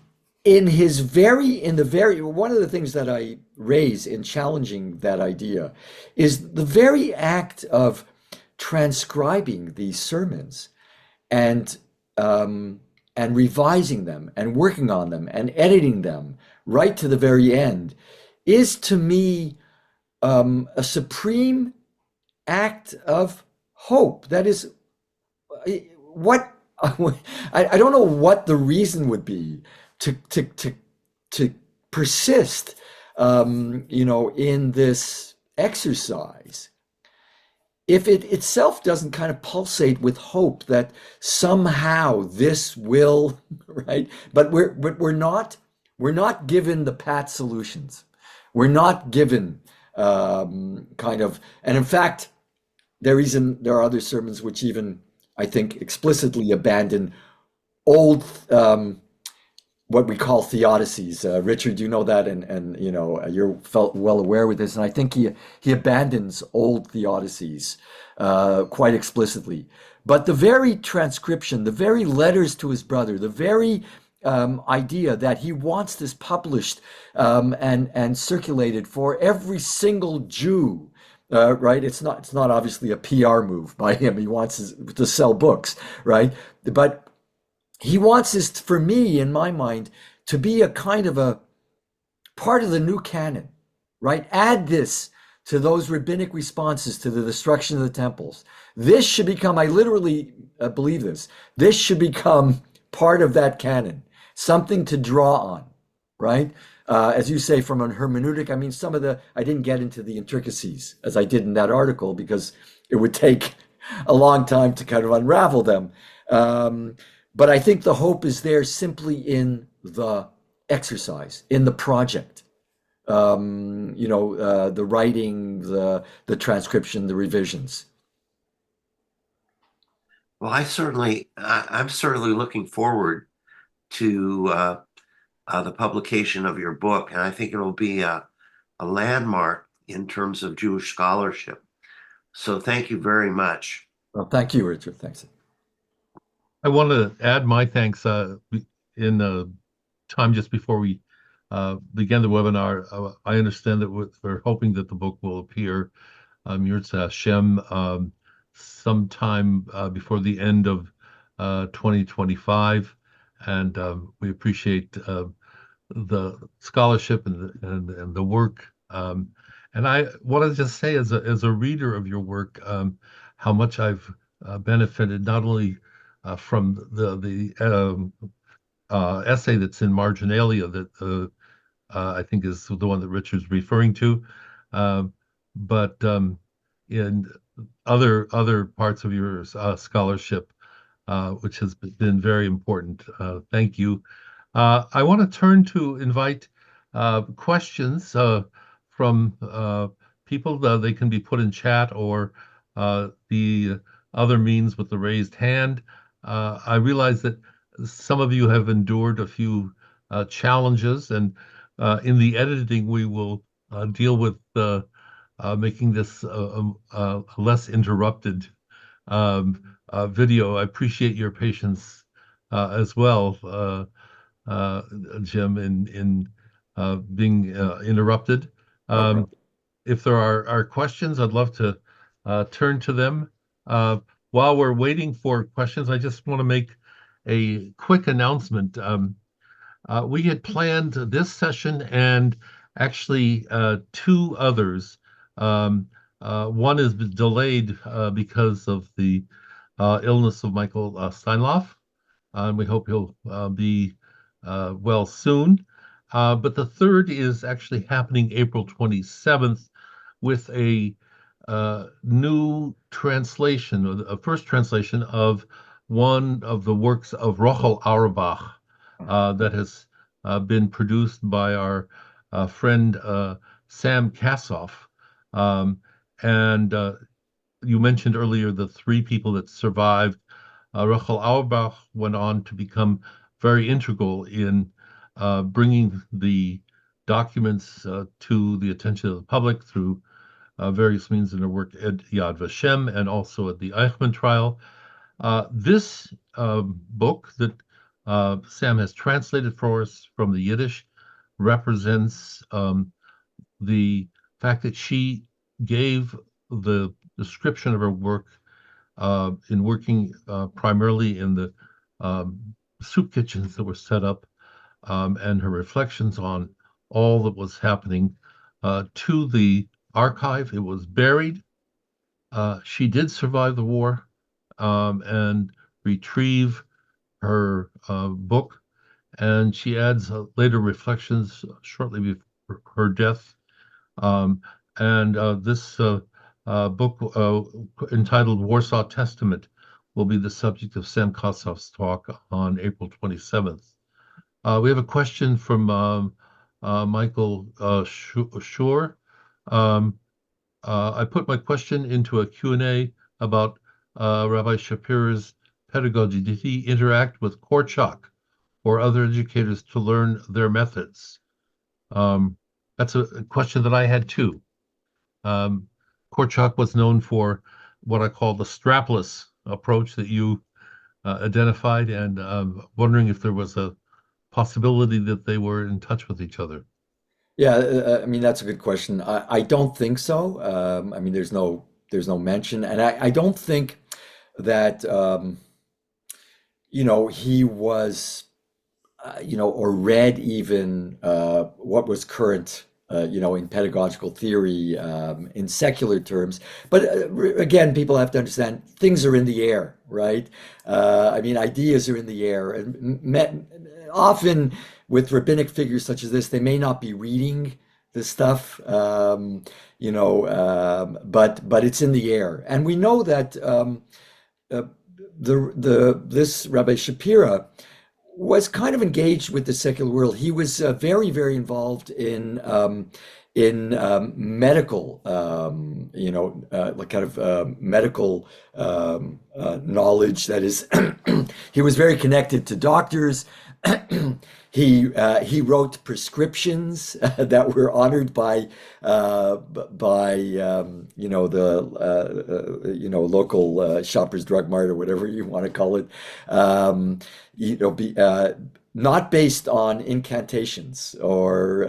in the very, one of the things that I raise in challenging that idea is the very act of transcribing these sermons and and revising them and working on them and editing them right to the very end is, to me, a supreme act of hope. That is what I don't know what the reason would be to persist, in this exercise if it itself doesn't kind of pulsate with hope that somehow this will, right? But we're not given the pat solutions. We're not given kind of, and in fact, there are other sermons which even, I think, explicitly abandon old, what we call theodicies. Richard, you know that, and you're felt well aware with this. And I think he abandons old theodicies quite explicitly. But the very transcription, the very letters to his brother, the very idea that he wants this published and circulated for every single Jew. Right? It's not obviously a PR move by him. He wants to sell books, right? But he wants this, for me, in my mind, to be a kind of a part of the new canon, right? Add this to those rabbinic responses to the destruction of the temples. This should become, I literally believe this should become part of that canon, something to draw on, right? As you say, from a hermeneutic, I mean, I didn't get into the intricacies as I did in that article because it would take a long time to kind of unravel them. But I think the hope is there simply in the exercise, in the project. The writing, the transcription, the revisions. Well, I'm certainly looking forward to the publication of your book, and I think it'll be a landmark in terms of Jewish scholarship. So thank you very much. Well, thank you, Richard. Thanks. I want to add my thanks in time just before we began the webinar, I understand that we're hoping that the book will appear, Yurtza Hashem, sometime before the end of 2025. And we appreciate the scholarship and the work. And I want to just say, as a reader of your work, how much I've benefited not only from the essay that's in Marginalia that I think is the one that Richard's referring to, but in other parts of your scholarship, which has been very important. Thank you. I want to turn to invite questions from people. They can be put in chat or the other means with the raised hand. I realize that some of you have endured a few challenges, and in the editing, we will deal with making this a less interrupted video. I appreciate your patience as well, Jim, in being interrupted. No problem. If there are questions, I'd love to turn to them. While we're waiting for questions, I just want to make a quick announcement. We had planned this session and actually two others. One is delayed because of the illness of Michael Steinlauf, and we hope he'll be well soon. But the third is actually happening April 27th with a new translation, or a first translation of one of the works of Rochel Auerbach that has been produced by our friend Sam Kassoff. And you mentioned earlier the three people that survived. Rochel Auerbach went on to become very integral in bringing the documents to the attention of the public through various means in her work at Yad Vashem and also at the Eichmann trial. This book that Sam has translated for us from the Yiddish represents the fact that she gave the description of her work in working primarily in the soup kitchens that were set up, and her reflections on all that was happening to the archive. It was buried. She did survive the war and retrieve her book, and she adds later reflections shortly before her death. And this book entitled Warsaw Testament will be the subject of Sam Kassoff's talk on April 27th. We have a question from Michael Schur. I put my question into a Q&A about Rabbi Shapiro's pedagogy. Did he interact with Korchak or other educators to learn their methods? That's a question that I had too. Korchak was known for what I call the strapless approach that you identified, and wondering if there was a possibility that they were in touch with each other. Yeah, I mean that's a good question. I don't think so. I mean there's no mention, and I don't think that he was or read even what was current in pedagogical theory in secular terms. But again, people have to understand things are in the air, right? I mean, ideas are in the air, and often with rabbinic figures such as this, they may not be reading the stuff, but it's in the air, and we know that this Rabbi Shapiro was kind of engaged with the secular world. He was very, very involved in medical, like kind of medical knowledge. That is, he was very connected to doctors, He wrote prescriptions that were honored by the local Shoppers Drug Mart or whatever you want to call it. Um, Not based on incantations or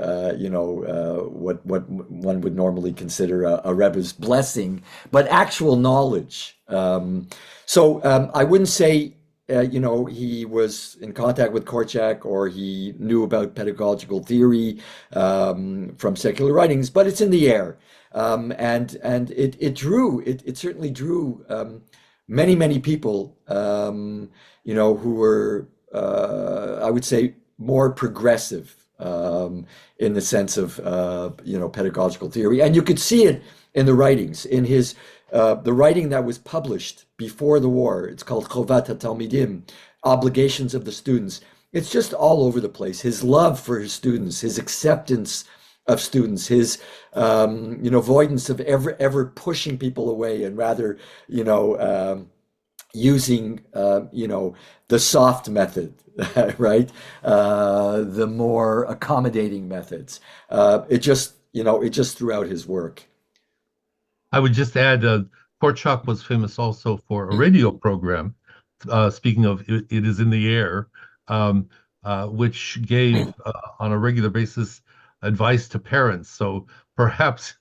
what one would normally consider a Rebbe's blessing, but actual knowledge. I wouldn't say he was in contact with Korchak or he knew about pedagogical theory from secular writings, but it's in the air. And it certainly drew many people, who were, I would say, more progressive in the sense of, pedagogical theory. And you could see it in the writings, in the writing that was published before the war. It's called Chovat HaTalmidim, Obligations of the Students. It's just all over the place. His love for his students, his acceptance of students, his avoidance of ever pushing people away, and rather using the soft method, right? The more accommodating methods. It just throughout his work. I would just add, Korchak was famous also for a radio program. Speaking of, it is in the air, um, which gave on a regular basis advice to parents. So perhaps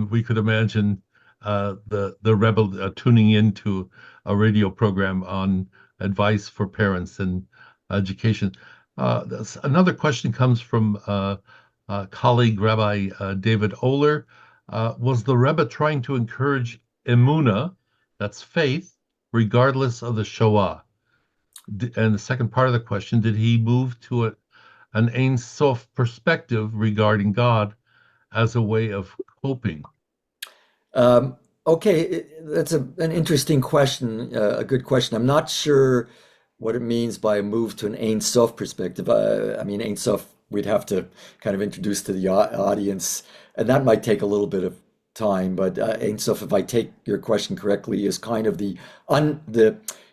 we could imagine the rebel tuning into a radio program on advice for parents and education. Another question comes from colleague Rabbi David Oler. Was the Rebbe trying to encourage emuna, that's faith, regardless of the Shoah? And the second part of the question, did he move to an Ein Sof perspective regarding God as a way of coping? Okay, that's an interesting question, a good question. I'm not sure what it means by a move to an Ein Sof perspective. I mean, Ein Sof, we'd have to kind of introduce to the audience, and that might take a little bit of time. But Ein Sof, if I take your question correctly, is kind of the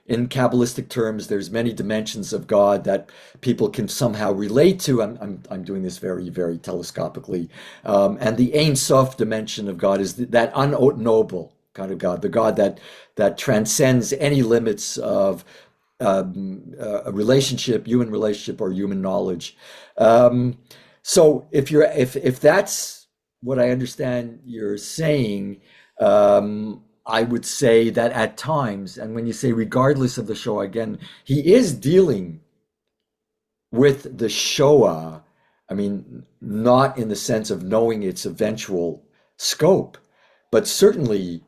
in Kabbalistic terms, there's many dimensions of God that people can somehow relate to. I'm doing this very, very telescopically. And the Ein Sof dimension of God is that unknowable kind of God, the God that transcends any limits of a relationship, human relationship, or human knowledge. So if that's what I understand you're saying, I would say that at times, and when you say regardless of the Shoah, again, he is dealing with the Shoah. I mean, not in the sense of knowing its eventual scope, but certainly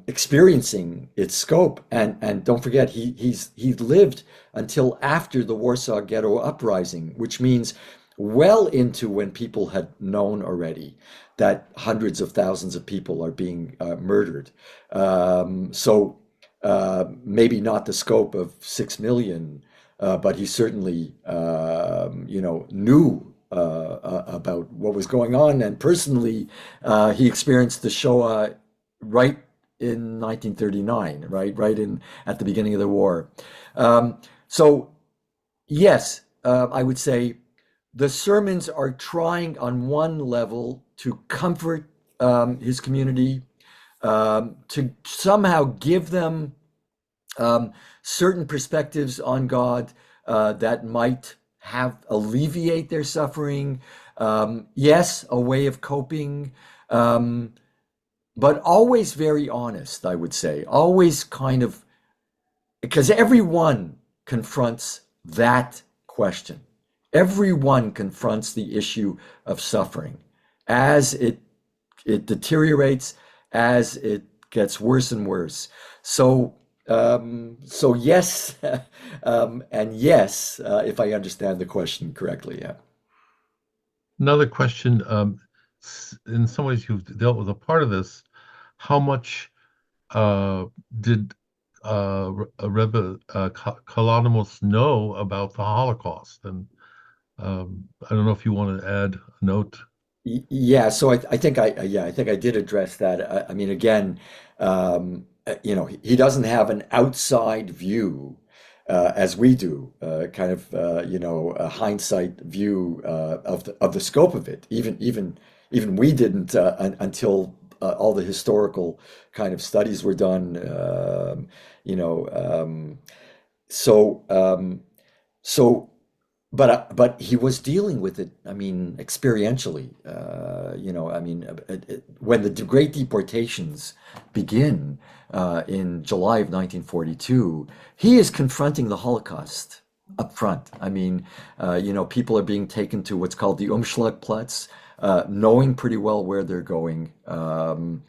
experiencing its scope. And don't forget, he lived until after the Warsaw Ghetto Uprising, which means well into when people had known already that hundreds of thousands of people are being murdered. Maybe not the scope of 6 million, but he certainly, knew about what was going on. And personally, he experienced the Shoah right in 1939, right at the beginning of the war. So yes, I would say the sermons are trying on one level to comfort his community, to somehow give them certain perspectives on God that might have alleviate their suffering. Yes, a way of coping, but always very honest, I would say. Always kind of, because everyone confronts that question. Everyone confronts the issue of suffering as it deteriorates, as it gets worse and worse. So yes, and yes, if I understand the question correctly, yeah. Another question, in some ways you've dealt with a part of this. How much did Rebbe Kalonymus know about the Holocaust? And I don't know if you want to add a note. Yeah, so I think I did address that. I mean, again, he doesn't have an outside view as we do, kind of a hindsight view of the scope of it. Even we didn't until all the historical kind of studies were done. You know, so so but he was dealing with it, I mean, experientially. When the great deportations begin in July of 1942, he is confronting the Holocaust up front. I mean, people are being taken to what's called the Umschlagplatz, knowing pretty well where they're going, the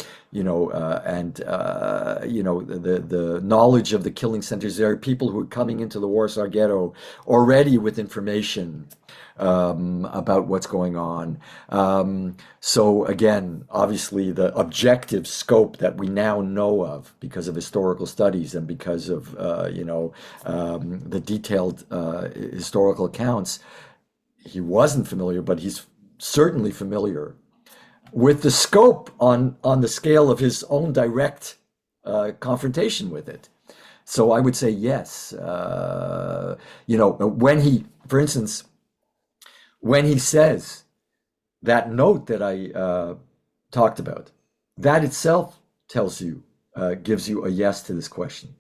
knowledge of the killing centers. There are people who are coming into the Warsaw Ghetto already with information about what's going on. So again, obviously, the objective scope that we now know of because of historical studies and because of the detailed historical accounts, he wasn't familiar, but he's certainly familiar with the scope on the scale of his own direct confrontation with it. So I would say yes. When he, for instance, when he says that note that I talked about, that itself tells you, gives you a yes to this question.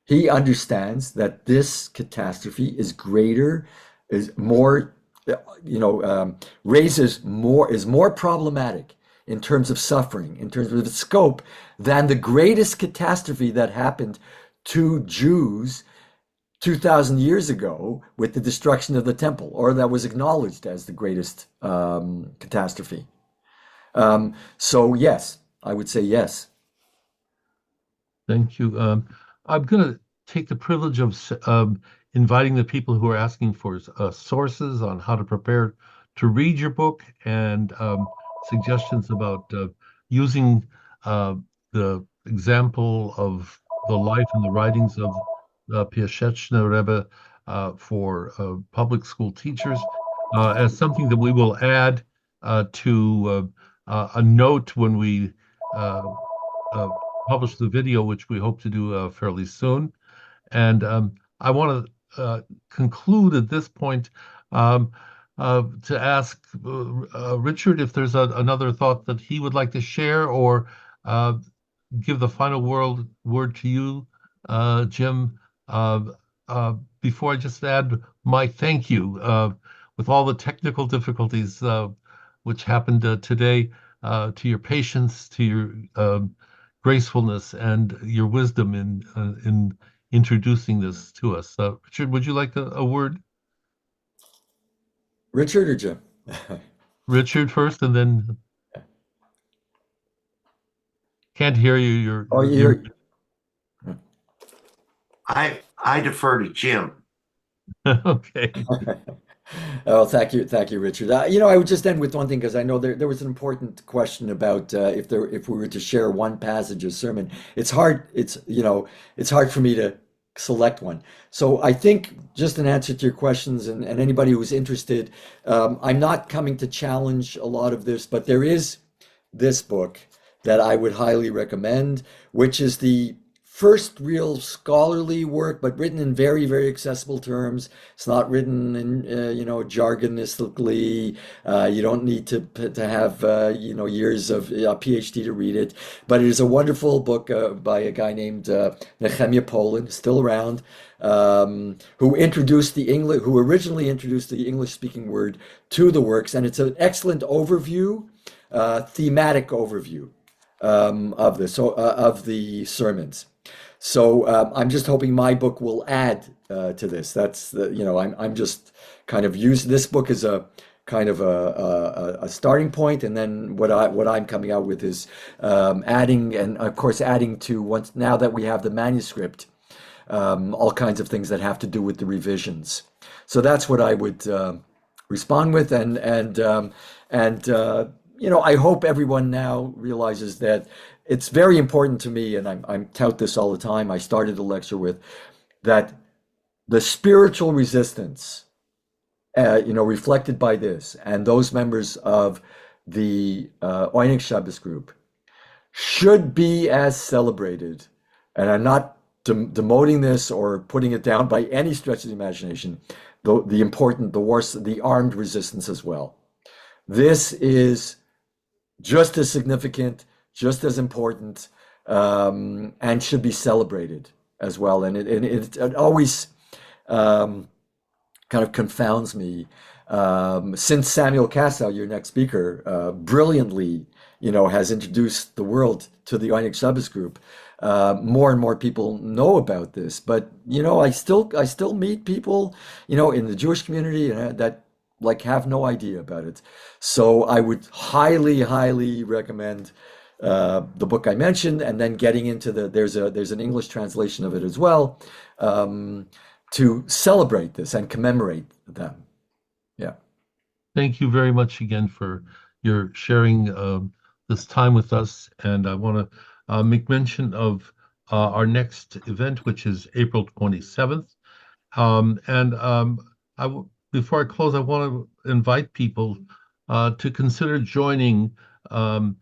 He understands that this catastrophe is greater, is more, raises more, is more problematic in terms of suffering, in terms of its scope, than the greatest catastrophe that happened to Jews 2,000 years ago with the destruction of the temple, or that was acknowledged as the greatest catastrophe. So yes, I would say yes. Thank you. I'm going to take the privilege of inviting the people who are asking for sources on how to prepare to read your book and suggestions about using the example of the life and the writings of Piaseczna Rebbe for public school teachers as something that we will add to a note when we uh, publish the video, which we hope to do fairly soon. And I want to conclude at this point to ask Richard if there's another thought that he would like to share, or uh, give the final word to you, Jim. Uh, Before I just add my thank you with all the technical difficulties which happened today, to your patience, to your gracefulness, and your wisdom in introducing this to us. Richard, would you like a word? Richard or Jim? Richard first, and then can't hear you. Oh, You're you're. I defer to Jim. okay. Oh, thank you, Richard. I would just end with one thing because I know there was an important question about if we were to share one passage of sermon. It's hard. It's hard for me to select one. So I think just an answer to your questions and anybody who's interested, I'm not coming to challenge a lot of this, but there is this book that I would highly recommend, which is the first real scholarly work, but written in very, very accessible terms. It's not written in, jargonistically. You don't need to have, years of a PhD to read it. But it is a wonderful book by a guy named Nehemiah Poland, still around, who originally introduced the English-speaking word to the works, and it's an excellent overview, thematic overview of the sermons. So I'm just hoping my book will add to this. I'm just kind of using this book as a kind of a starting point, and then what I'm coming out with is adding, and of course adding to once now that we have the manuscript, all kinds of things that have to do with the revisions. So that's what I would respond with, I hope everyone now realizes that it's very important to me, and I'm tout this all the time. I started the lecture with that the spiritual resistance, reflected by this, and those members of the Oynik Shabbos group should be as celebrated, and I'm not demoting this or putting it down by any stretch of the imagination. The armed resistance as well. This is just as significant, just as important, and should be celebrated as well. And it always kind of confounds me. Since Samuel Cassow, your next speaker, brilliantly, has introduced the world to the Einik Shabbos group, more and more people know about this. But I still meet people, in the Jewish community that like have no idea about it. So I would highly, highly recommend the book I mentioned, and then getting into there's an English translation of it as well, to celebrate this and commemorate them. Yeah. Thank you very much again for your sharing this time with us. And I want to make mention of our next event, which is April 27th. Before I close, I want to invite people to consider joining the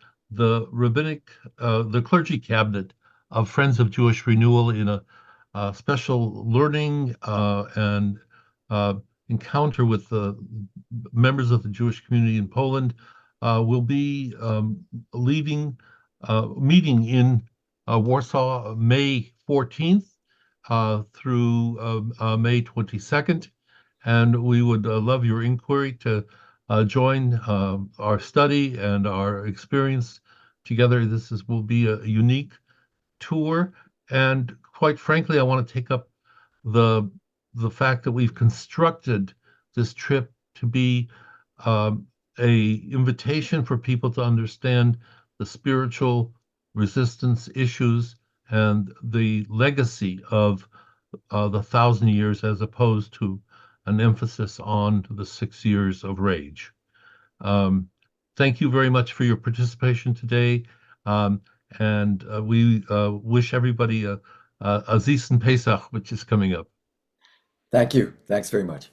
clergy cabinet of Friends of Jewish Renewal in a special learning and encounter with the members of the Jewish community in Poland. Will be meeting in Warsaw May 14th through May 22nd. And we would love your inquiry to join our study and our experience together. Will be a unique tour. And quite frankly, I want to take up the fact that we've constructed this trip to be a invitation for people to understand the spiritual resistance issues and the legacy of the 1,000 years, as opposed to an emphasis on the 6 years of rage. Thank you very much for your participation today. And we wish everybody a Zis and Pesach, which is coming up. Thank you. Thanks very much.